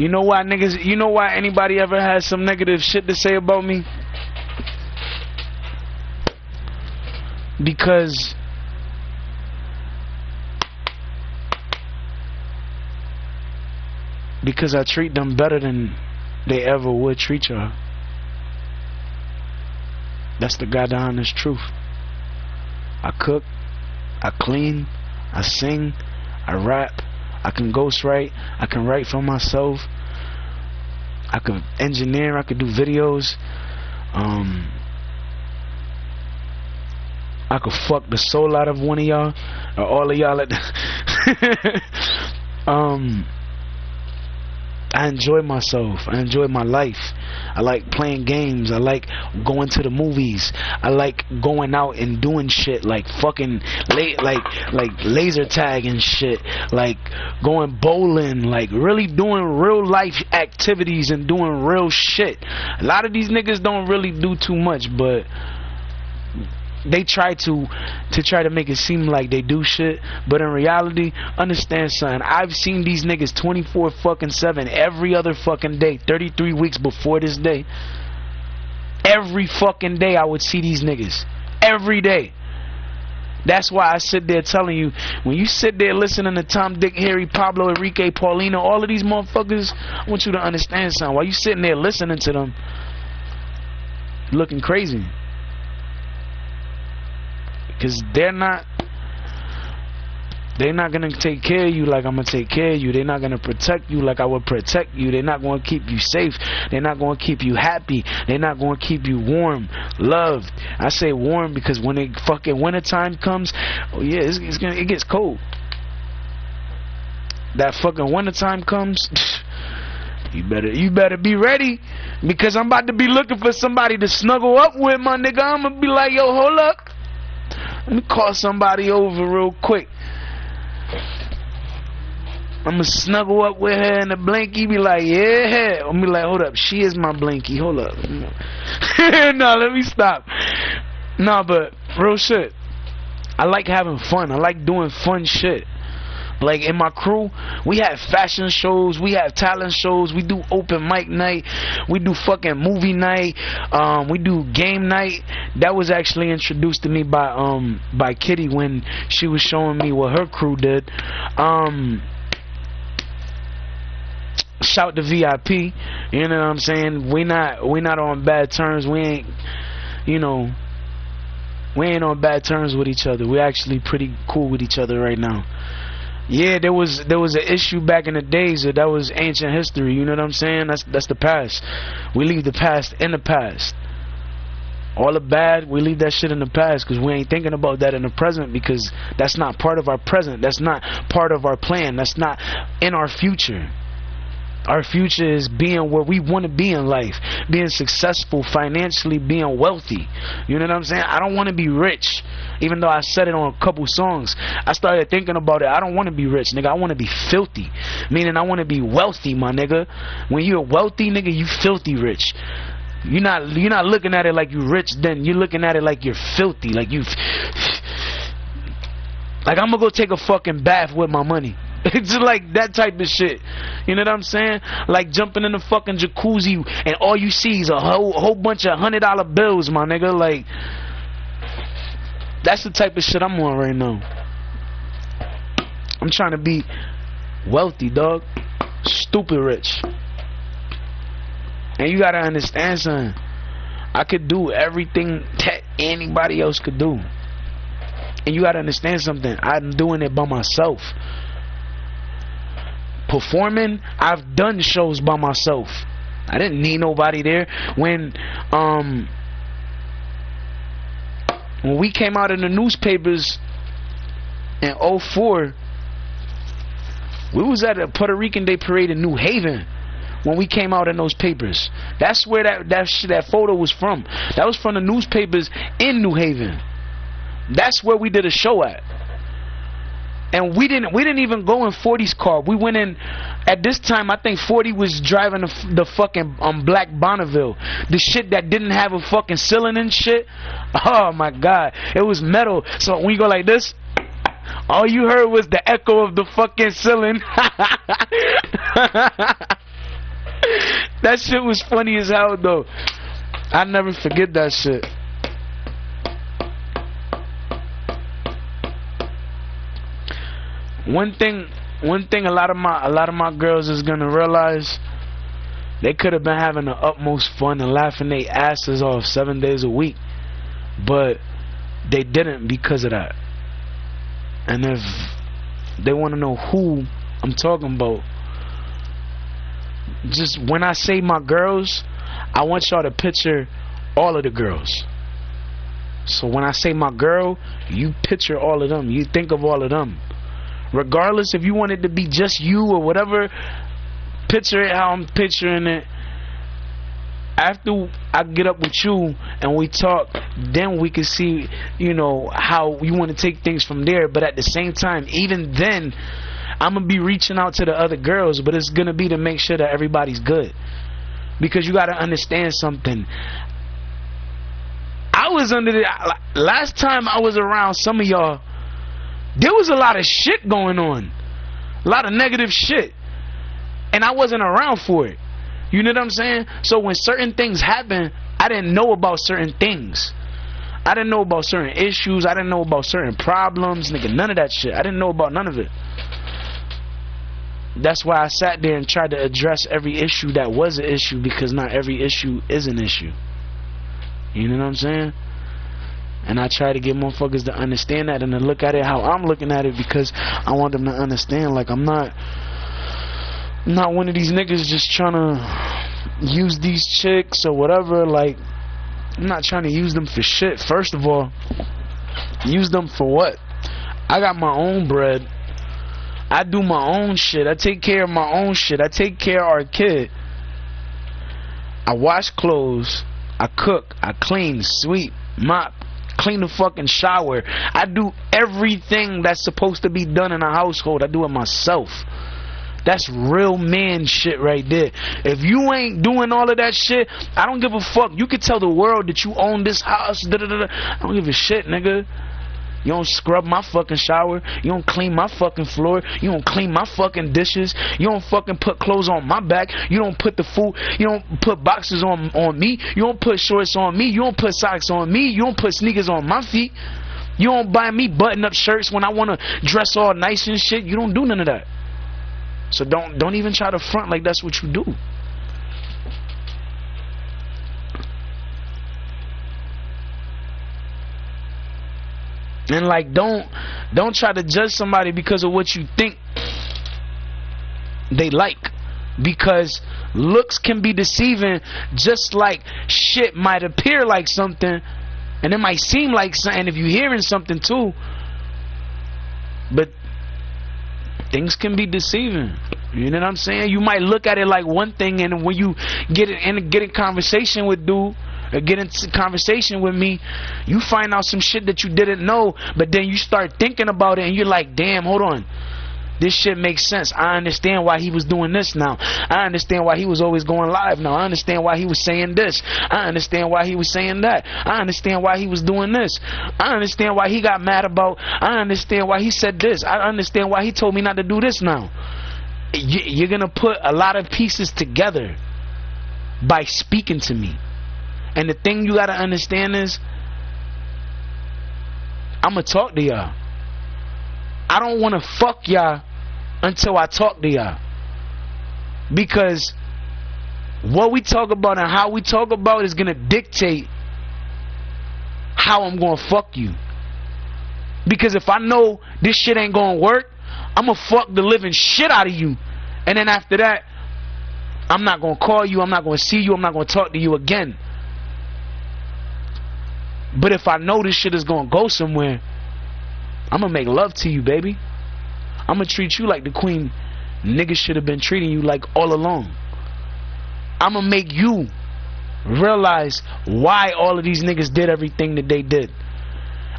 You know why niggas, you know why anybody ever has some negative shit to say about me? Because I treat them better than they ever would treat y'all. That's the goddamn honest truth. I cook, I clean, I sing, I rap, I can ghostwrite, I can write for myself, I can engineer, I can do videos, I could fuck the soul out of one of y'all, or all of y'all. I enjoy myself. I enjoy my life. I like playing games. I like going to the movies. I like going out and doing shit like fucking like laser tag and shit, like going bowling, like really doing real life activities and doing real shit. A lot of these niggas don't really do too much, but they try to make it seem like they do shit, but in reality, understand something. I've seen these niggas 24/7 every other fucking day, 33 weeks before this day. Every fucking day I would see these niggas. Every day. That's why I sit there telling you, when you sit there listening to Tom, Dick, Harry, Pablo, Enrique, Paulina, all of these motherfuckers, I want you to understand something. While you sitting there listening to them, looking crazy. Because they're not gonna take care of you like I'm gonna take care of you. They're not gonna protect you like I would protect you. They're not gonna keep you safe. They're not gonna keep you happy. They're not gonna keep you warm, loved. I say warm because when the fucking winter time comes, oh yeah, it gets cold. That fucking winter time comes, you better be ready, because I'm about to be looking for somebody to snuggle up with, my nigga. I'm gonna be like, yo, hold up. Let me call somebody over real quick. I'm gonna snuggle up with her in the blankie, be like, yeah. I'm be like, hold up, she is my blankie. Hold up. No, let me stop. No, but real shit. I like having fun. I like doing fun shit. Like in my crew, we have fashion shows, we have talent shows, we do open mic night, we do fucking movie night, we do game night. That was actually introduced to me by Kitty when she was showing me what her crew did. Shout to VIP, you know what I'm saying? We not on bad terms. We ain't, you know, we ain't on bad terms with each other. We're actually pretty cool with each other right now. Yeah, there was an issue back in the days, that was ancient history. You know what I'm saying? That's the past. We leave the past in the past. All the bad, we leave that shit in the past, because we ain't thinking about that in the present, because that's not part of our present. That's not part of our plan. That's not in our future. Our future is being where we want to be in life, being successful financially, being wealthy. You know what I'm saying? I don't want to be rich, even though I said it on a couple songs. I started thinking about it. I don't want to be rich, nigga. I want to be filthy, meaning I want to be wealthy, my nigga. When you're wealthy, nigga, you filthy rich. You're not looking at it like you rich, then you're looking at it like you're filthy, like you, like I'm gonna go take a fucking bath with my money. It's like that type of shit. You know what I'm saying? Like jumping in the fucking jacuzzi and all you see is a whole bunch of $100 bills, my nigga. Like, that's the type of shit I'm on right now. I'm trying to be wealthy, dog. Stupid rich. And you gotta understand something. I could do everything that anybody else could do. And you gotta understand something. I'm doing it by myself. Performing, I've done shows by myself. I didn't need nobody there. When we came out in the newspapers in 2004, we was at a Puerto Rican Day parade in New Haven when we came out in those papers. That's where that photo was from. That was from the newspapers in New Haven. That's where we did a show at. And we didn't even go in 40's car. We went in, at this time I think 40 was driving the fucking black Bonneville, the shit that didn't have a fucking ceiling and shit. Oh my god, it was metal. So when you go like this, all you heard was the echo of the fucking ceiling. That shit was funny as hell though. I never forget that shit. One thing a lot of my girls is gonna realize, they could have been having the utmost fun and laughing their asses off 7 days a week, but they didn't because of that. And if they want to know who I'm talking about, just when I say my girls, I want y'all to picture all of the girls. So when I say my girl, you picture all of them. You think of all of them. Regardless if you want it to be just you or whatever, picture it how I'm picturing it. After I get up with you and we talk, then we can see, you know, how you want to take things from there. But at the same time, even then, I'm going to be reaching out to the other girls, but it's going to be to make sure that everybody's good. Because you got to understand something. I was under the... Last time I was around some of y'all, there was a lot of shit going on. A lot of negative shit. And I wasn't around for it. You know what I'm saying? So when certain things happen, I didn't know about certain things. I didn't know about certain issues. I didn't know about certain problems. Nigga, none of that shit. I didn't know about none of it. That's why I sat there and tried to address every issue that was an issue, because not every issue is an issue. You know what I'm saying? And I try to get motherfuckers to understand that and to look at it how I'm looking at it, because I want them to understand, like, I'm not one of these niggas just trying to use these chicks or whatever. Like, I'm not trying to use them for shit. First of all, use them for what? I got my own bread. I do my own shit. I take care of my own shit. I take care of our kid. I wash clothes. I cook. I clean, sweep, mop, clean the fucking shower. I do everything that's supposed to be done in a household. I do it myself. That's real man shit right there. If you ain't doing all of that shit, I don't give a fuck. You can tell the world that you own this house. I don't give a shit, nigga. You don't scrub my fucking shower. You don't clean my fucking floor. You don't clean my fucking dishes. You don't fucking put clothes on my back. You don't put the food. You don't put boxes on me. You don't put shorts on me. You don't put socks on me. You don't put sneakers on my feet. You don't buy me button-up shirts when I want to dress all nice and shit. You don't do none of that. So don't even try to front like that's what you do. And like, don't try to judge somebody because of what you think they like, because looks can be deceiving, just like shit might appear like something and it might seem like something if you're hearing something too, but things can be deceiving. You know what I'm saying? You might look at it like one thing, and when you get in conversation with dude, or get into conversation with me, you find out some shit that you didn't know, but then you start thinking about it and you're like, damn, hold on, this shit makes sense. I understand why he was doing this now. I understand why he was always going live now. I understand why he was saying this. I understand why he was saying that. I understand why he was doing this. I understand why he got mad about. I understand why he said this. I understand why he told me not to do this now. You're gonna put a lot of pieces together by speaking to me. And the thing you gotta understand is, I'ma talk to y'all. I don't wanna fuck y'all until I talk to y'all. Because what we talk about and how we talk about is gonna dictate how I'm gonna fuck you. Because if I know this shit ain't gonna work, I'ma fuck the living shit out of you. And then after that, I'm not gonna call you, I'm not gonna see you, I'm not gonna talk to you again. But if I know this shit is gonna go somewhere, I'm gonna make love to you, baby. I'm gonna treat you like the queen niggas should have been treating you like all along. I'm gonna make you realize why all of these niggas did everything that they did.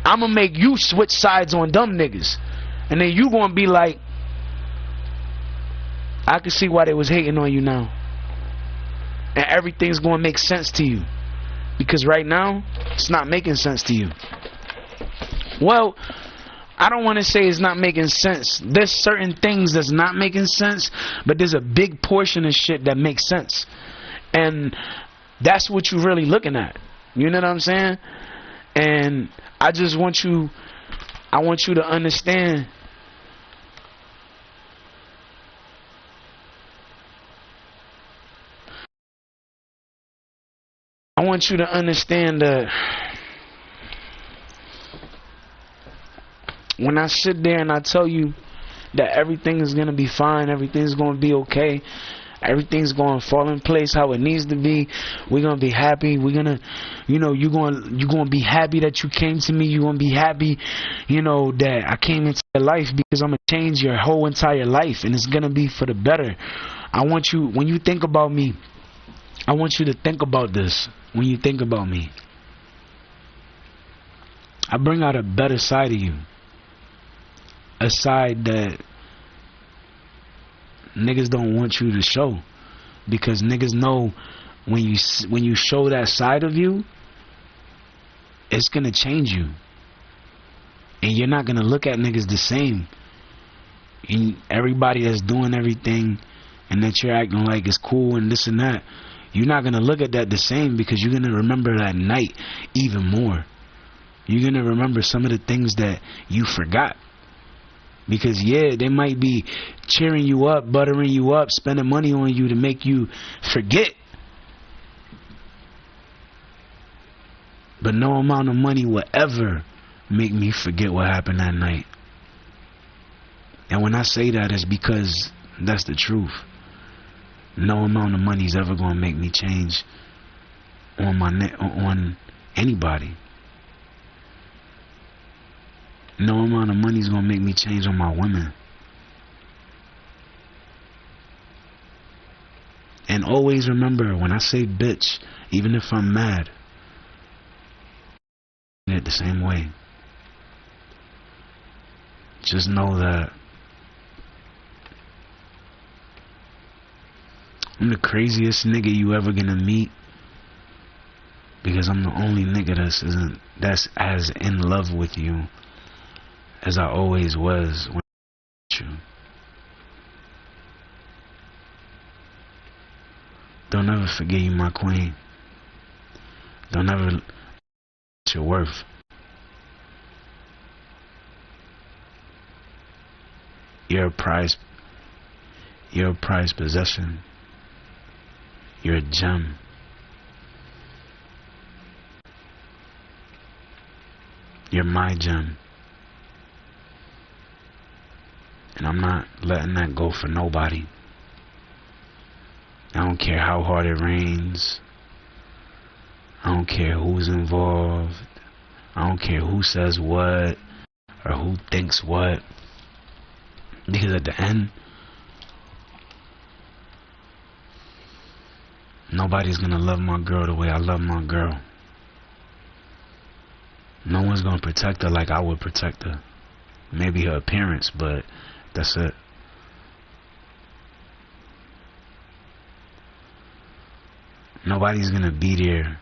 I'm gonna make you switch sides on dumb niggas. And then you gonna be like, I can see why they was hating on you now. And everything's gonna make sense to you. Because right now, it's not making sense to you. Well, I don't want to say it's not making sense. There's certain things that's not making sense, but there's a big portion of shit that makes sense. And that's what you're really looking at. You know what I'm saying? And I just want you, I want you to understand that when I sit there and I tell you that everything is going to be fine, everything's going to be okay, everything's going to fall in place how it needs to be, we're going to be happy, we're going to, you know, you're going to be happy that you came to me, you're going to be happy, you know, that I came into your life, because I'm going to change your whole entire life, and it's going to be for the better. I want you, when you think about me, I want you to think about this. When you think about me, I bring out a better side of you, a side that niggas don't want you to show, because niggas know when you show that side of you, it's gonna change you, and you're not gonna look at niggas the same. And everybody that's doing everything and that you're acting like it's cool and this and that, you're not gonna look at that the same, because you're gonna remember that night even more. You're gonna remember some of the things that you forgot. Because yeah, they might be cheering you up, buttering you up, spending money on you to make you forget. But no amount of money will ever make me forget what happened that night. And when I say that, it's because that's the truth. No amount of money is ever going to make me change on anybody. No amount of money is going to make me change on my women. And always remember, when I say bitch, even if I'm mad, it the same way. Just know that I'm the craziest nigga you ever gonna meet, because I'm the only nigga that's as in love with you as I always was when I met you. Don't ever forget you my queen. Don't ever let your worth. You're a prized possession. You're a gem. You're my gem. And I'm not letting that go for nobody. I don't care how hard it rains. I don't care who's involved. I don't care who says what or who thinks what. Because at the end, nobody's gonna love my girl the way I love my girl. No one's gonna protect her like I would protect her. Maybe her appearance, but that's it. Nobody's gonna be there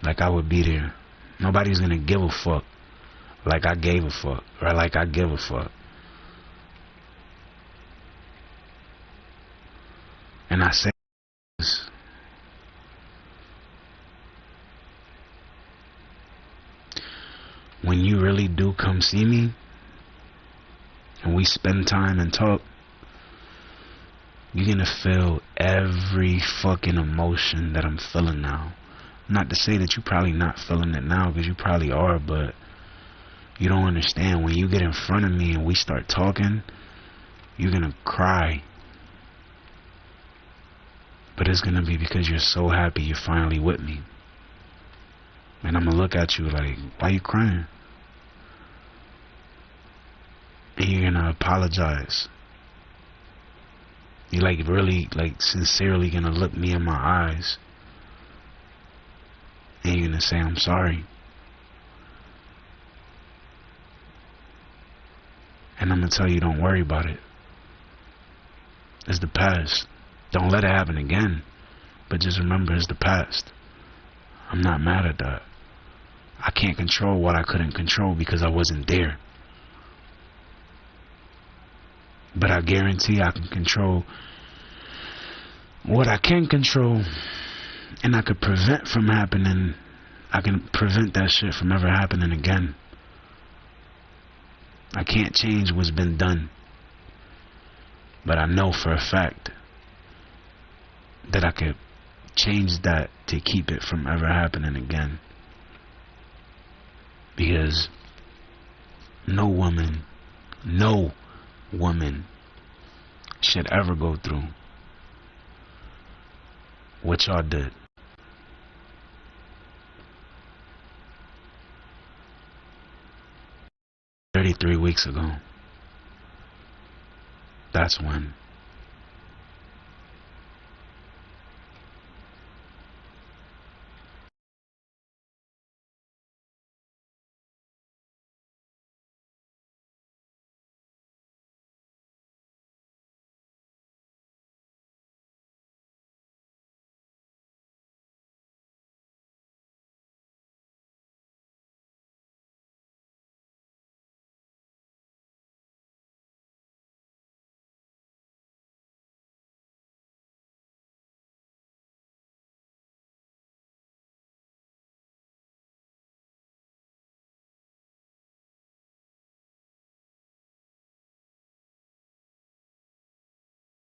like I would be there. Nobody's gonna give a fuck like I gave a fuck, or like I give a fuck. And I say this, when you really do come see me and we spend time and talk, you're gonna feel every fucking emotion that I'm feeling now. Not to say that you're probably not feeling it now, because you probably are, but you don't understand. When you get in front of me and we start talking, you're gonna cry. But it's gonna be because you're so happy you're finally with me. And I'm gonna look at you like, why you crying? And you're gonna apologize. You're like really, like sincerely gonna look me in my eyes. And you're gonna say, I'm sorry. And I'm gonna tell you, don't worry about it. It's the past. Don't let it happen again. But just remember, it's the past. I'm not mad at that. I can't control what I couldn't control because I wasn't there. But I guarantee I can control What I can control and I could prevent from happening, I can prevent that shit from ever happening again. I can't change what's been done, but I know for a fact that I could change that to keep it from ever happening again. Because no woman should ever go through what y'all did. "33 weeks ago, that's when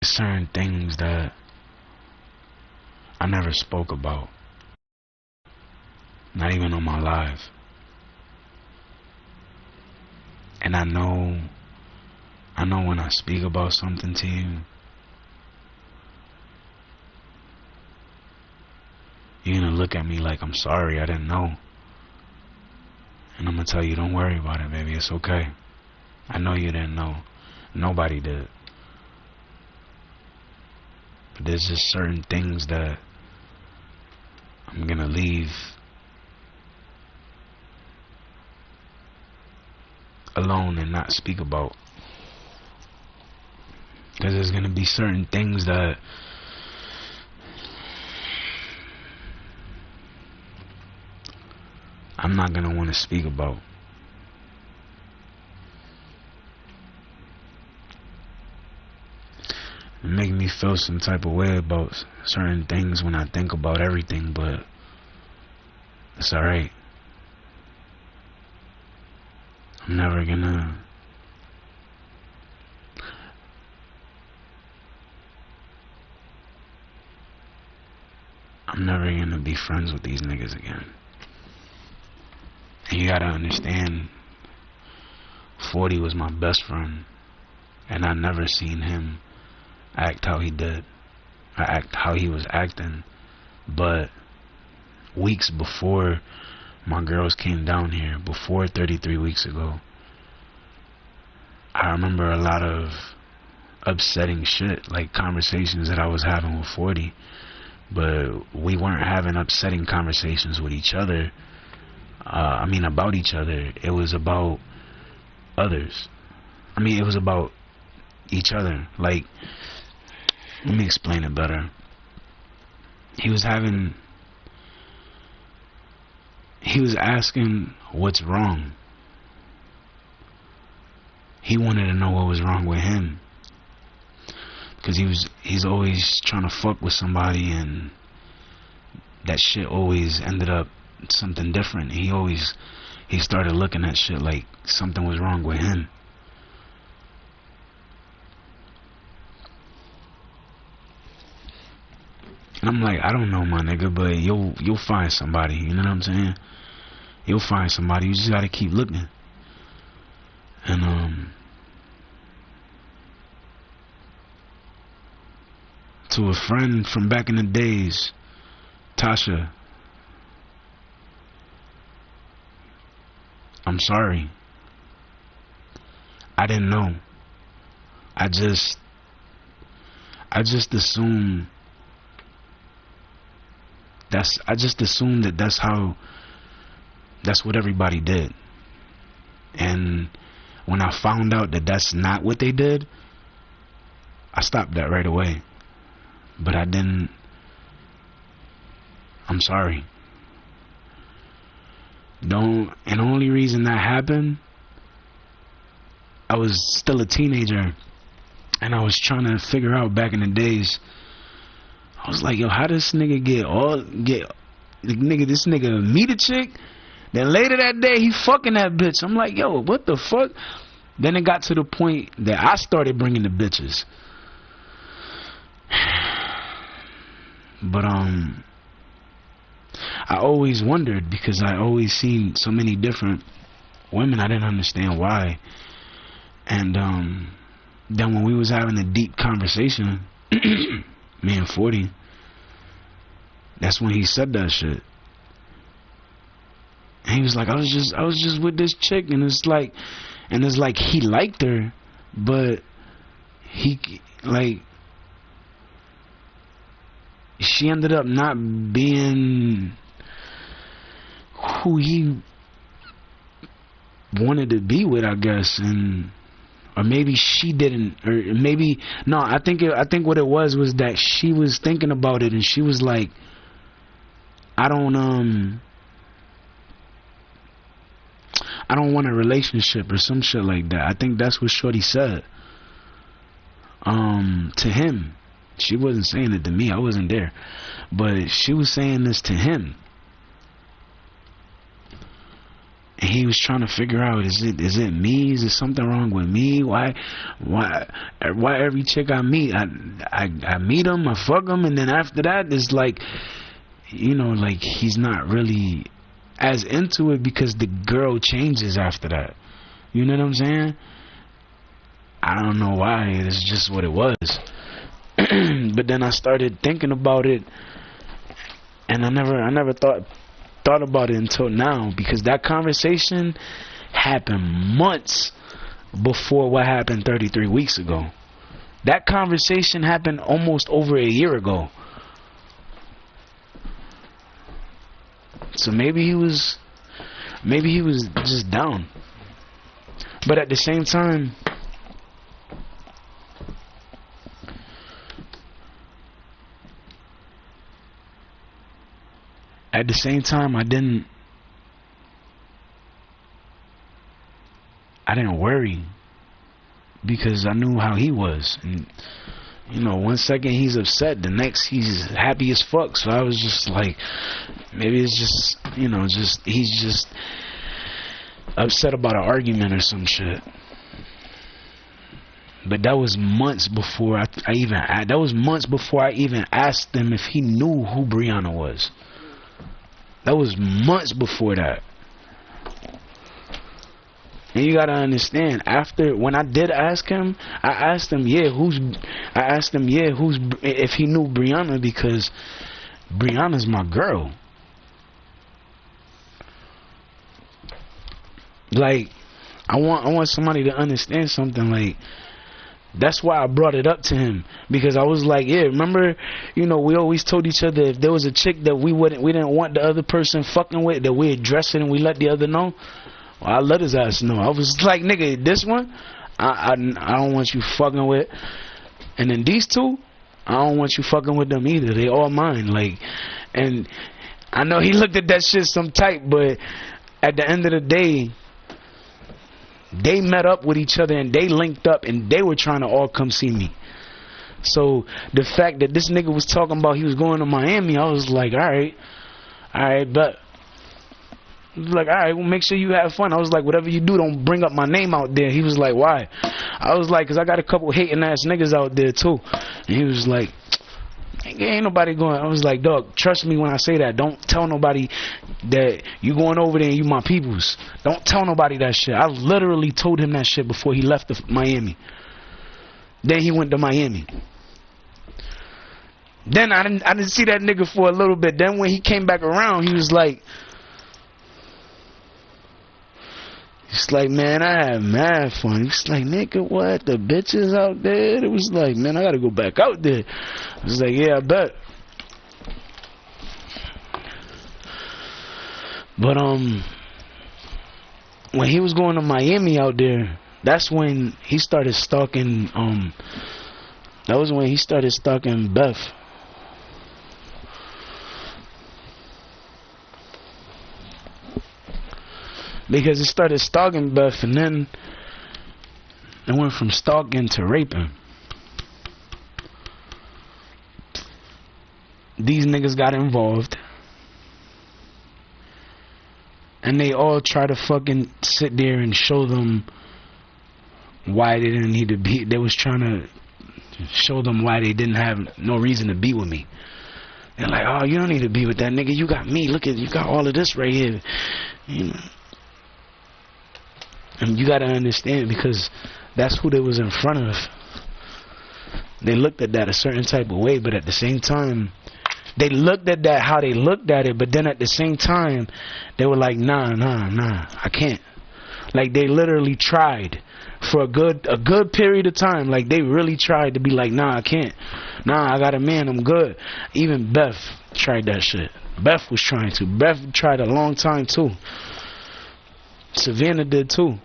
certain things that I never spoke about, not even on my live. And I know when I speak about something to you, you're gonna look at me like I'm sorry, I didn't know. And I'm gonna tell you, don't worry about it, baby, it's okay. I know you didn't know. Nobody did. But there's just certain things that I'm gonna leave alone and not speak about. Because there's gonna be certain things that I'm not gonna want to speak about. It make me feel some type of way about certain things when I think about everything, but it's alright. I'm never gonna be friends with these niggas again. And you gotta understand, 40 was my best friend, and I never seen him act how he did, or act how he was acting. But weeks before my girls came down here, before 33 weeks ago, I remember a lot of upsetting shit, like conversations that I was having with 40, but we weren't having upsetting conversations with each other. About each other. It was about others. It was about each other. Like, let me explain it better. He was asking what's wrong. He wanted to know what was wrong with him, because he's always trying to fuck with somebody, and that shit always ended up something different. He started looking at shit like something was wrong with him. And I'm like, I don't know, my nigga, but you'll find somebody. You know what I'm saying? You'll find somebody. You just gotta keep looking. And to a friend from back in the days, Tasha, I'm sorry. I didn't know. I just assumed that's what everybody did. And when I found out that that's not what they did, I stopped that right away. But I didn't. I'm sorry. And the only reason that happened, I was still a teenager, and I was trying to figure out back in the days I was like, yo, how does this nigga this nigga meet a chick, then later that day he fucking that bitch. I'm like, yo, what the fuck? Then it got to the point that I started bringing the bitches. But I always wondered, because I always seen so many different women. I didn't understand why. And then when we was having a deep conversation, me and 40, that's when he said that shit. And he was like, I was just with this chick, and it's like he liked her, but he, like, she ended up not being who he wanted to be with, I guess. And or maybe she didn't, or maybe no, I think what it was that she was thinking about it, and she was like, I don't want a relationship or some shit like that. I think that's what shorty said to him. She wasn't saying it to me, I wasn't there, but she was saying this to him. And he was trying to figure out, is it me? Is there something wrong with me? Why every chick I meet, I meet him, I fuck him, and then after that, it's like, you know, like he's not really as into it, because the girl changes after that. You know what I'm saying? I don't know why. It's just what it was. But then I started thinking about it, and I never thought about it until now, because that conversation happened months before what happened 33 weeks ago. That conversation happened almost over a year ago. So maybe he was just down. But at the same time, I didn't worry, because I knew how he was. And you know, one second he's upset, the next he's happy as fuck. So I was just like, maybe it's just, you know, he's just upset about an argument or some shit. But that was months before I even asked him if he knew who Brianna was. That was months before that. And you gotta understand, after, when I did ask him, I asked him if he knew Brianna, because Brianna's my girl. Like, I want somebody to understand something. Like, that's why I brought it up to him, because I was like, yeah, remember, you know, we always told each other, if there was a chick that we didn't want the other person fucking with, that we address it and we let the other know. Well, I let his ass know. I was like, nigga, this one, I don't want you fucking with. And then these two, I don't want you fucking with them either. They all mine. Like, and I know he looked at that shit some tight, but at the end of the day, they met up with each other and they linked up and they were trying to all come see me. So the fact that this nigga was talking about he was going to Miami, I was like, alright, but like, alright, well, make sure you have fun. I was like, whatever you do, don't bring up my name out there. He was like, why? I was like, because I got a couple hating ass niggas out there too. And he was like, ain't nobody going. I was like, dog, trust me when I say that. Don't tell nobody that you going over there and you my peoples. Don't tell nobody that shit. I literally told him that shit before he left Miami. Then he went to Miami. Then I didn't see that nigga for a little bit. Then when he came back around, he was like, it's like, man, I had mad fun. It's like, nigga, what? The bitches out there? It was like, man, I gotta go back out there. I was like, yeah, I bet. But when he was going to Miami out there, that's when he started stalking. That was when he started stalking Beth. Because he started stalking Beth, and then it went from stalking to raping. these niggas got involved, and they all try to fucking sit there and show them why they didn't need to be. They was trying to show them why they didn't have no reason to be with me. They're like, oh, you don't need to be with that nigga. You got me. Look at, you got all of this right here. You know. And you gotta understand, because that's who they was in front of. They looked at that a certain type of way, but at the same time, they looked at that how they looked at it, but then at the same time, they were like, nah, I can't. Like, they literally tried for a good period of time. Like, they really tried to be like, nah, I can't. Nah, I got a man, I'm good. Even Beth tried that shit. Beth was trying to. Beth tried a long time too. Savannah did too.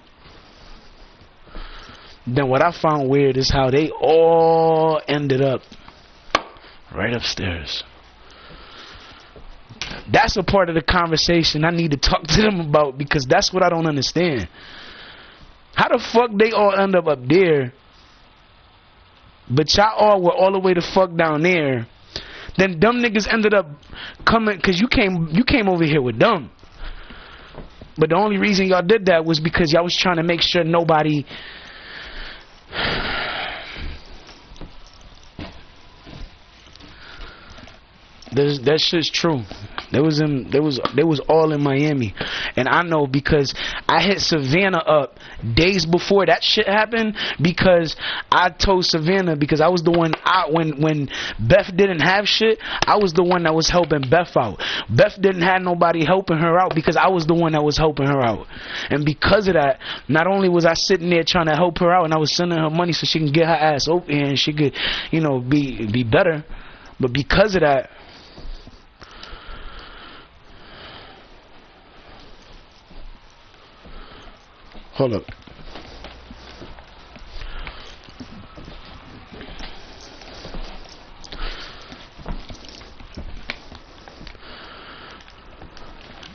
Then what I found weird is how they all ended up right upstairs. That's a part of the conversation I need to talk to them about, because that's what I don't understand. How the fuck they all end up there, but y'all all were all the way the fuck down there? Then dumb niggas ended up coming, because you came over here with them. But the only reason y'all did that was because y'all was trying to make sure nobody... That shit's true. They was all in Miami, and I know because I hit Savannah up days before that shit happened, because I told Savannah, because I was the one when Beth didn't have shit, I was the one that was helping Beth out. Beth didn't have nobody helping her out because I was the one that was helping her out, and because of that, not only was I sitting there trying to help her out, and I was sending her money so she can get her ass open and she could, you know, be better, but because of that. Hold up.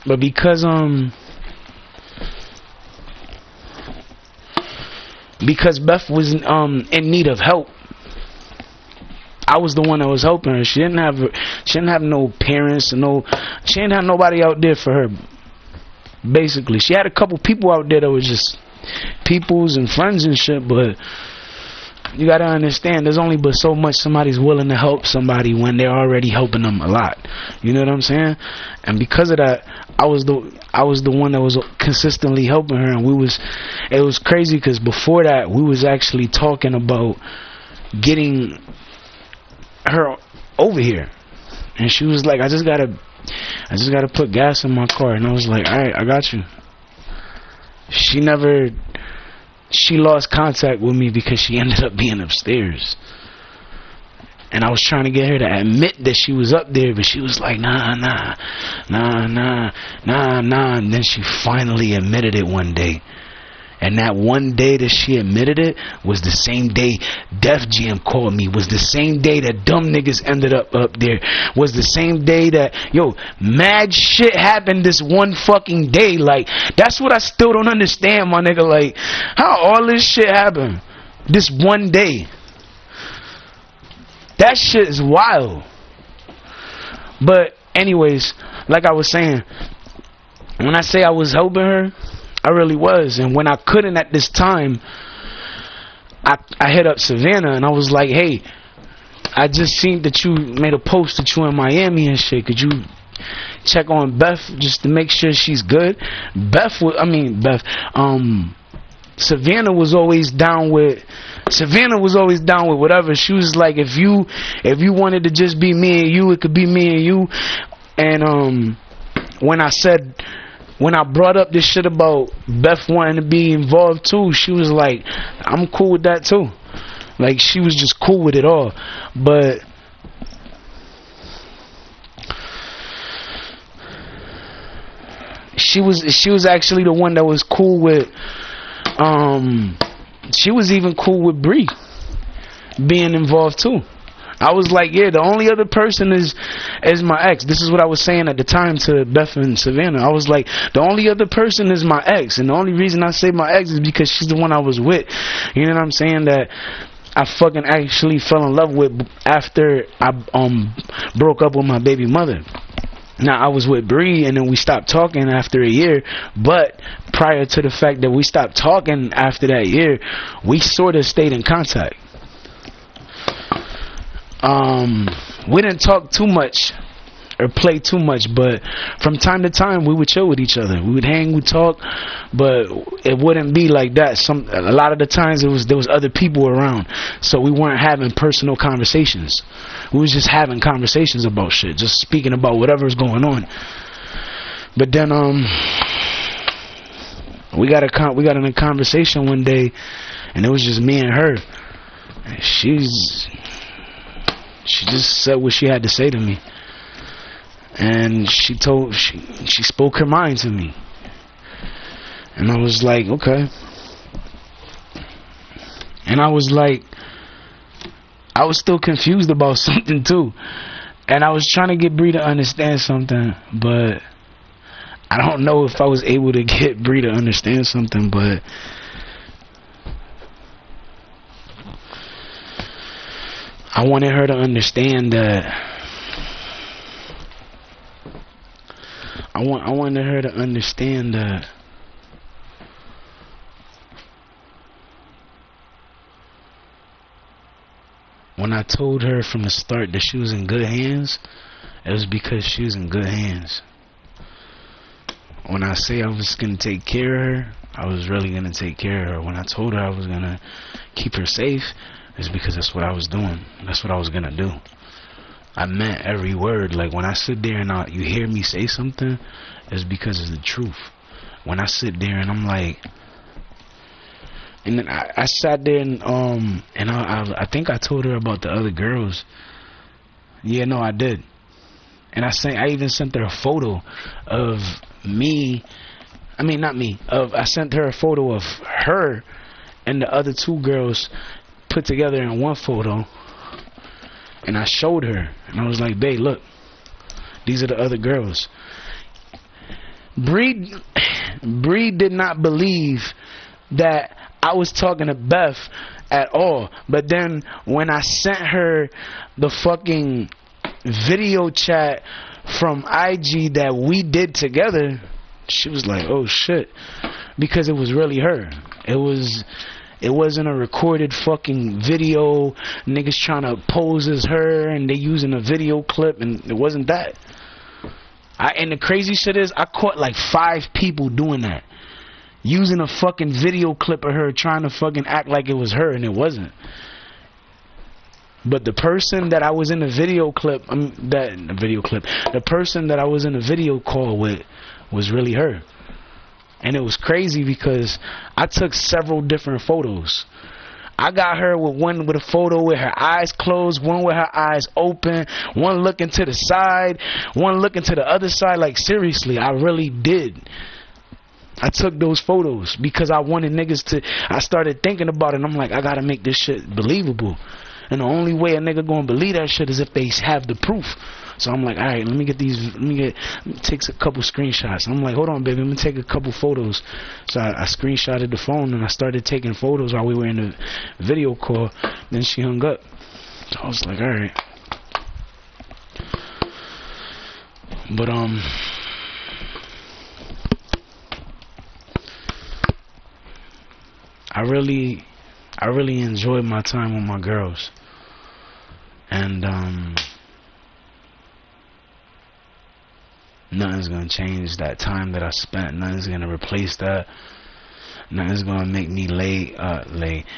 But because Beth was in need of help, I was the one that was helping her. She didn't have no parents, she didn't have nobody out there for her. Basically, she had a couple people out there that were just peoples and friends and shit, but you gotta understand, there's only but so much somebody's willing to help somebody when they're already helping them a lot. You know what I'm saying? And because of that, I was the one that was consistently helping her, and it was crazy because before that we was actually talking about getting her over here, and she was like, I just gotta put gas in my car. And I was like, alright, I got you. She lost contact with me because she ended up being upstairs. And I was trying to get her to admit that she was up there, but she was like, nah. And then she finally admitted it one day. And that one day that she admitted it was the same day Def Jam called me, was the same day that dumb niggas ended up there, was the same day that, mad shit happened this one fucking day. Like, that's what I still don't understand, my nigga. Like, how all this shit happened this one day. That shit is wild. But anyways, like I was saying, when I say I was helping her, I really was. And when I couldn't at this time, I hit up Savannah and I was like, hey, I just seen that you made a post that you in Miami and shit. Could you check on Beth just to make sure she's good? Savannah was always down with whatever. She was like, if you wanted to just be me and you, it could be me and you. And when I brought up this shit about Beth wanting to be involved too, she was like, I'm cool with that too. Like, she was just cool with it all. But she was actually the one that was cool with she was even cool with Bree being involved too. I was like, yeah, the only other person is my ex. This is what I was saying at the time to Beth and Savannah. I was like, the only other person is my ex, and the only reason I say my ex is because she's the one I was with. You know what I'm saying? That I fucking actually fell in love with after I broke up with my baby mother. Now, I was with Bree, and then we stopped talking after a year. But prior to the fact that we stopped talking after that year, we sort of stayed in contact. We didn't talk too much or play too much, but from time to time we would chill with each other. We would hang, we'd talk, but it wouldn't be like that. A lot of the times there was other people around, so we weren't having personal conversations. We was just having conversations about shit, just speaking about whatever's going on. But then we got in a conversation one day, and it was just me and her. And she just said what she had to say to me. And she spoke her mind to me, and I was like, okay. And I was like, I was still confused about something too, and I was trying to get Bree to understand something, but I don't know if I was able to get Bree to understand something. But I wanted her to understand that. I wanted her to understand that when I told her from the start that she was in good hands, it was because she was in good hands. When I say I was going to take care of her, I was really going to take care of her. When I told her I was going to keep her safe, it's because that's what I was doing. That's what I was going to do. I meant every word. Like, when I sit there and you hear me say something, it's because it's the truth. When I sit there and I'm like, and then I sat there and I think I told her about the other girls. Yeah, no, I did. And I even sent her a photo of me. I mean, not me. I sent her a photo of her and the other two girls put together in one photo. And I showed her, and I was like, babe, look, these are the other girls. Bree did not believe that I was talking to Beth at all. But then when I sent her the fucking video chat from IG that we did together, she was like, oh shit, because it was really her. It wasn't a recorded fucking video, niggas trying to pose as her and they using a video clip, and it wasn't that. And the crazy shit is, I caught like 5 people doing that, using a fucking video clip of her trying to fucking act like it was her, and it wasn't. But the person that I was in the video clip, the person that I was in the video call with was really her. And it was crazy because I took several different photos. I got her with one with a photo with her eyes closed, one with her eyes open, one looking to the side, one looking to the other side. Like, seriously, I really did. I took those photos because I wanted niggas to. I started thinking about it, and I'm like, I gotta make this shit believable. And the only way a nigga gonna believe that shit is if they have the proof. So I'm like, alright, let me take a couple screenshots. I'm like, hold on, baby, let me take a couple photos. So I screenshotted the phone and I started taking photos while we were in the video call. Then she hung up. So I was like, alright. But I really enjoyed my time with my girls. And nothing's gonna change that time that I spent. Nothing's gonna replace that. Nothing's gonna make me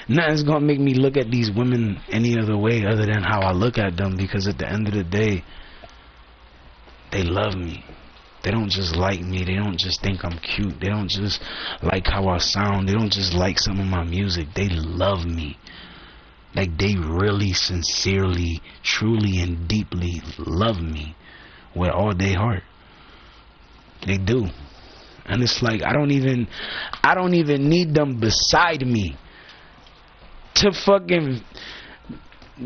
Nothing's gonna make me look at these women any other way other than how I look at them, because at the end of the day, they love me. They don't just like me. They don't just think I'm cute. They don't just like how I sound. They don't just like some of my music. They love me. Like, they really, sincerely, truly, and deeply love me with all their heart. They do. And it's like, I don't even need them beside me to fucking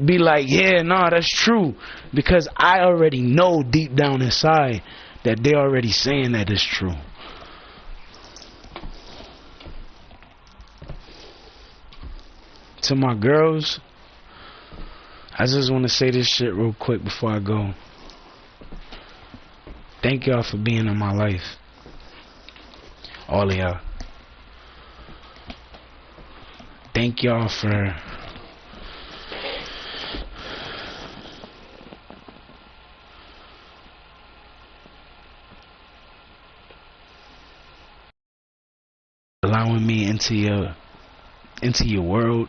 be like, yeah, nah, that's true. Because I already know deep down inside that they're already saying that it's true. To my girls, I just want to say this shit real quick before I go. Thank y'all for being in my life. All of y'all. Thank y'all for allowing me into your world,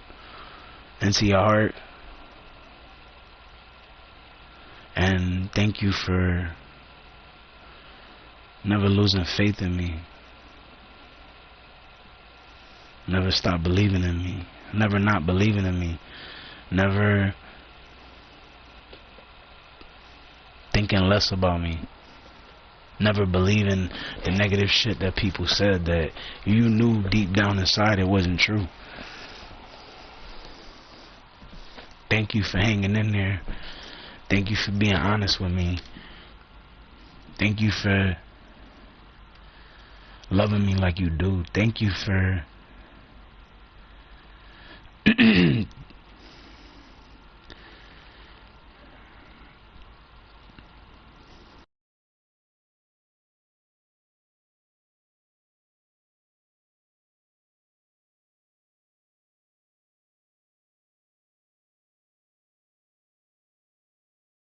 into your heart. And thank you for never losing faith in me. Never stop believing in me. Never not believing in me. Never thinking less about me. Never believing the negative shit that people said that you knew deep down inside it wasn't true. Thank you for hanging in there. Thank you for being honest with me. Thank you for loving me like you do. Thank you for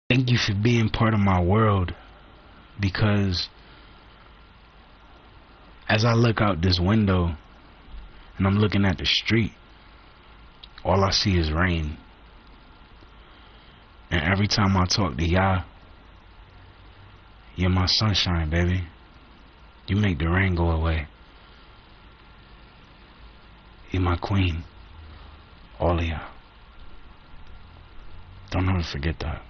thank you for being part of my world, because as I look out this window and I'm looking at the street, all I see is rain. And every time I talk to y'all, you're my sunshine, baby. You make the rain go away. You're my queen. All of y'all. Don't ever forget that.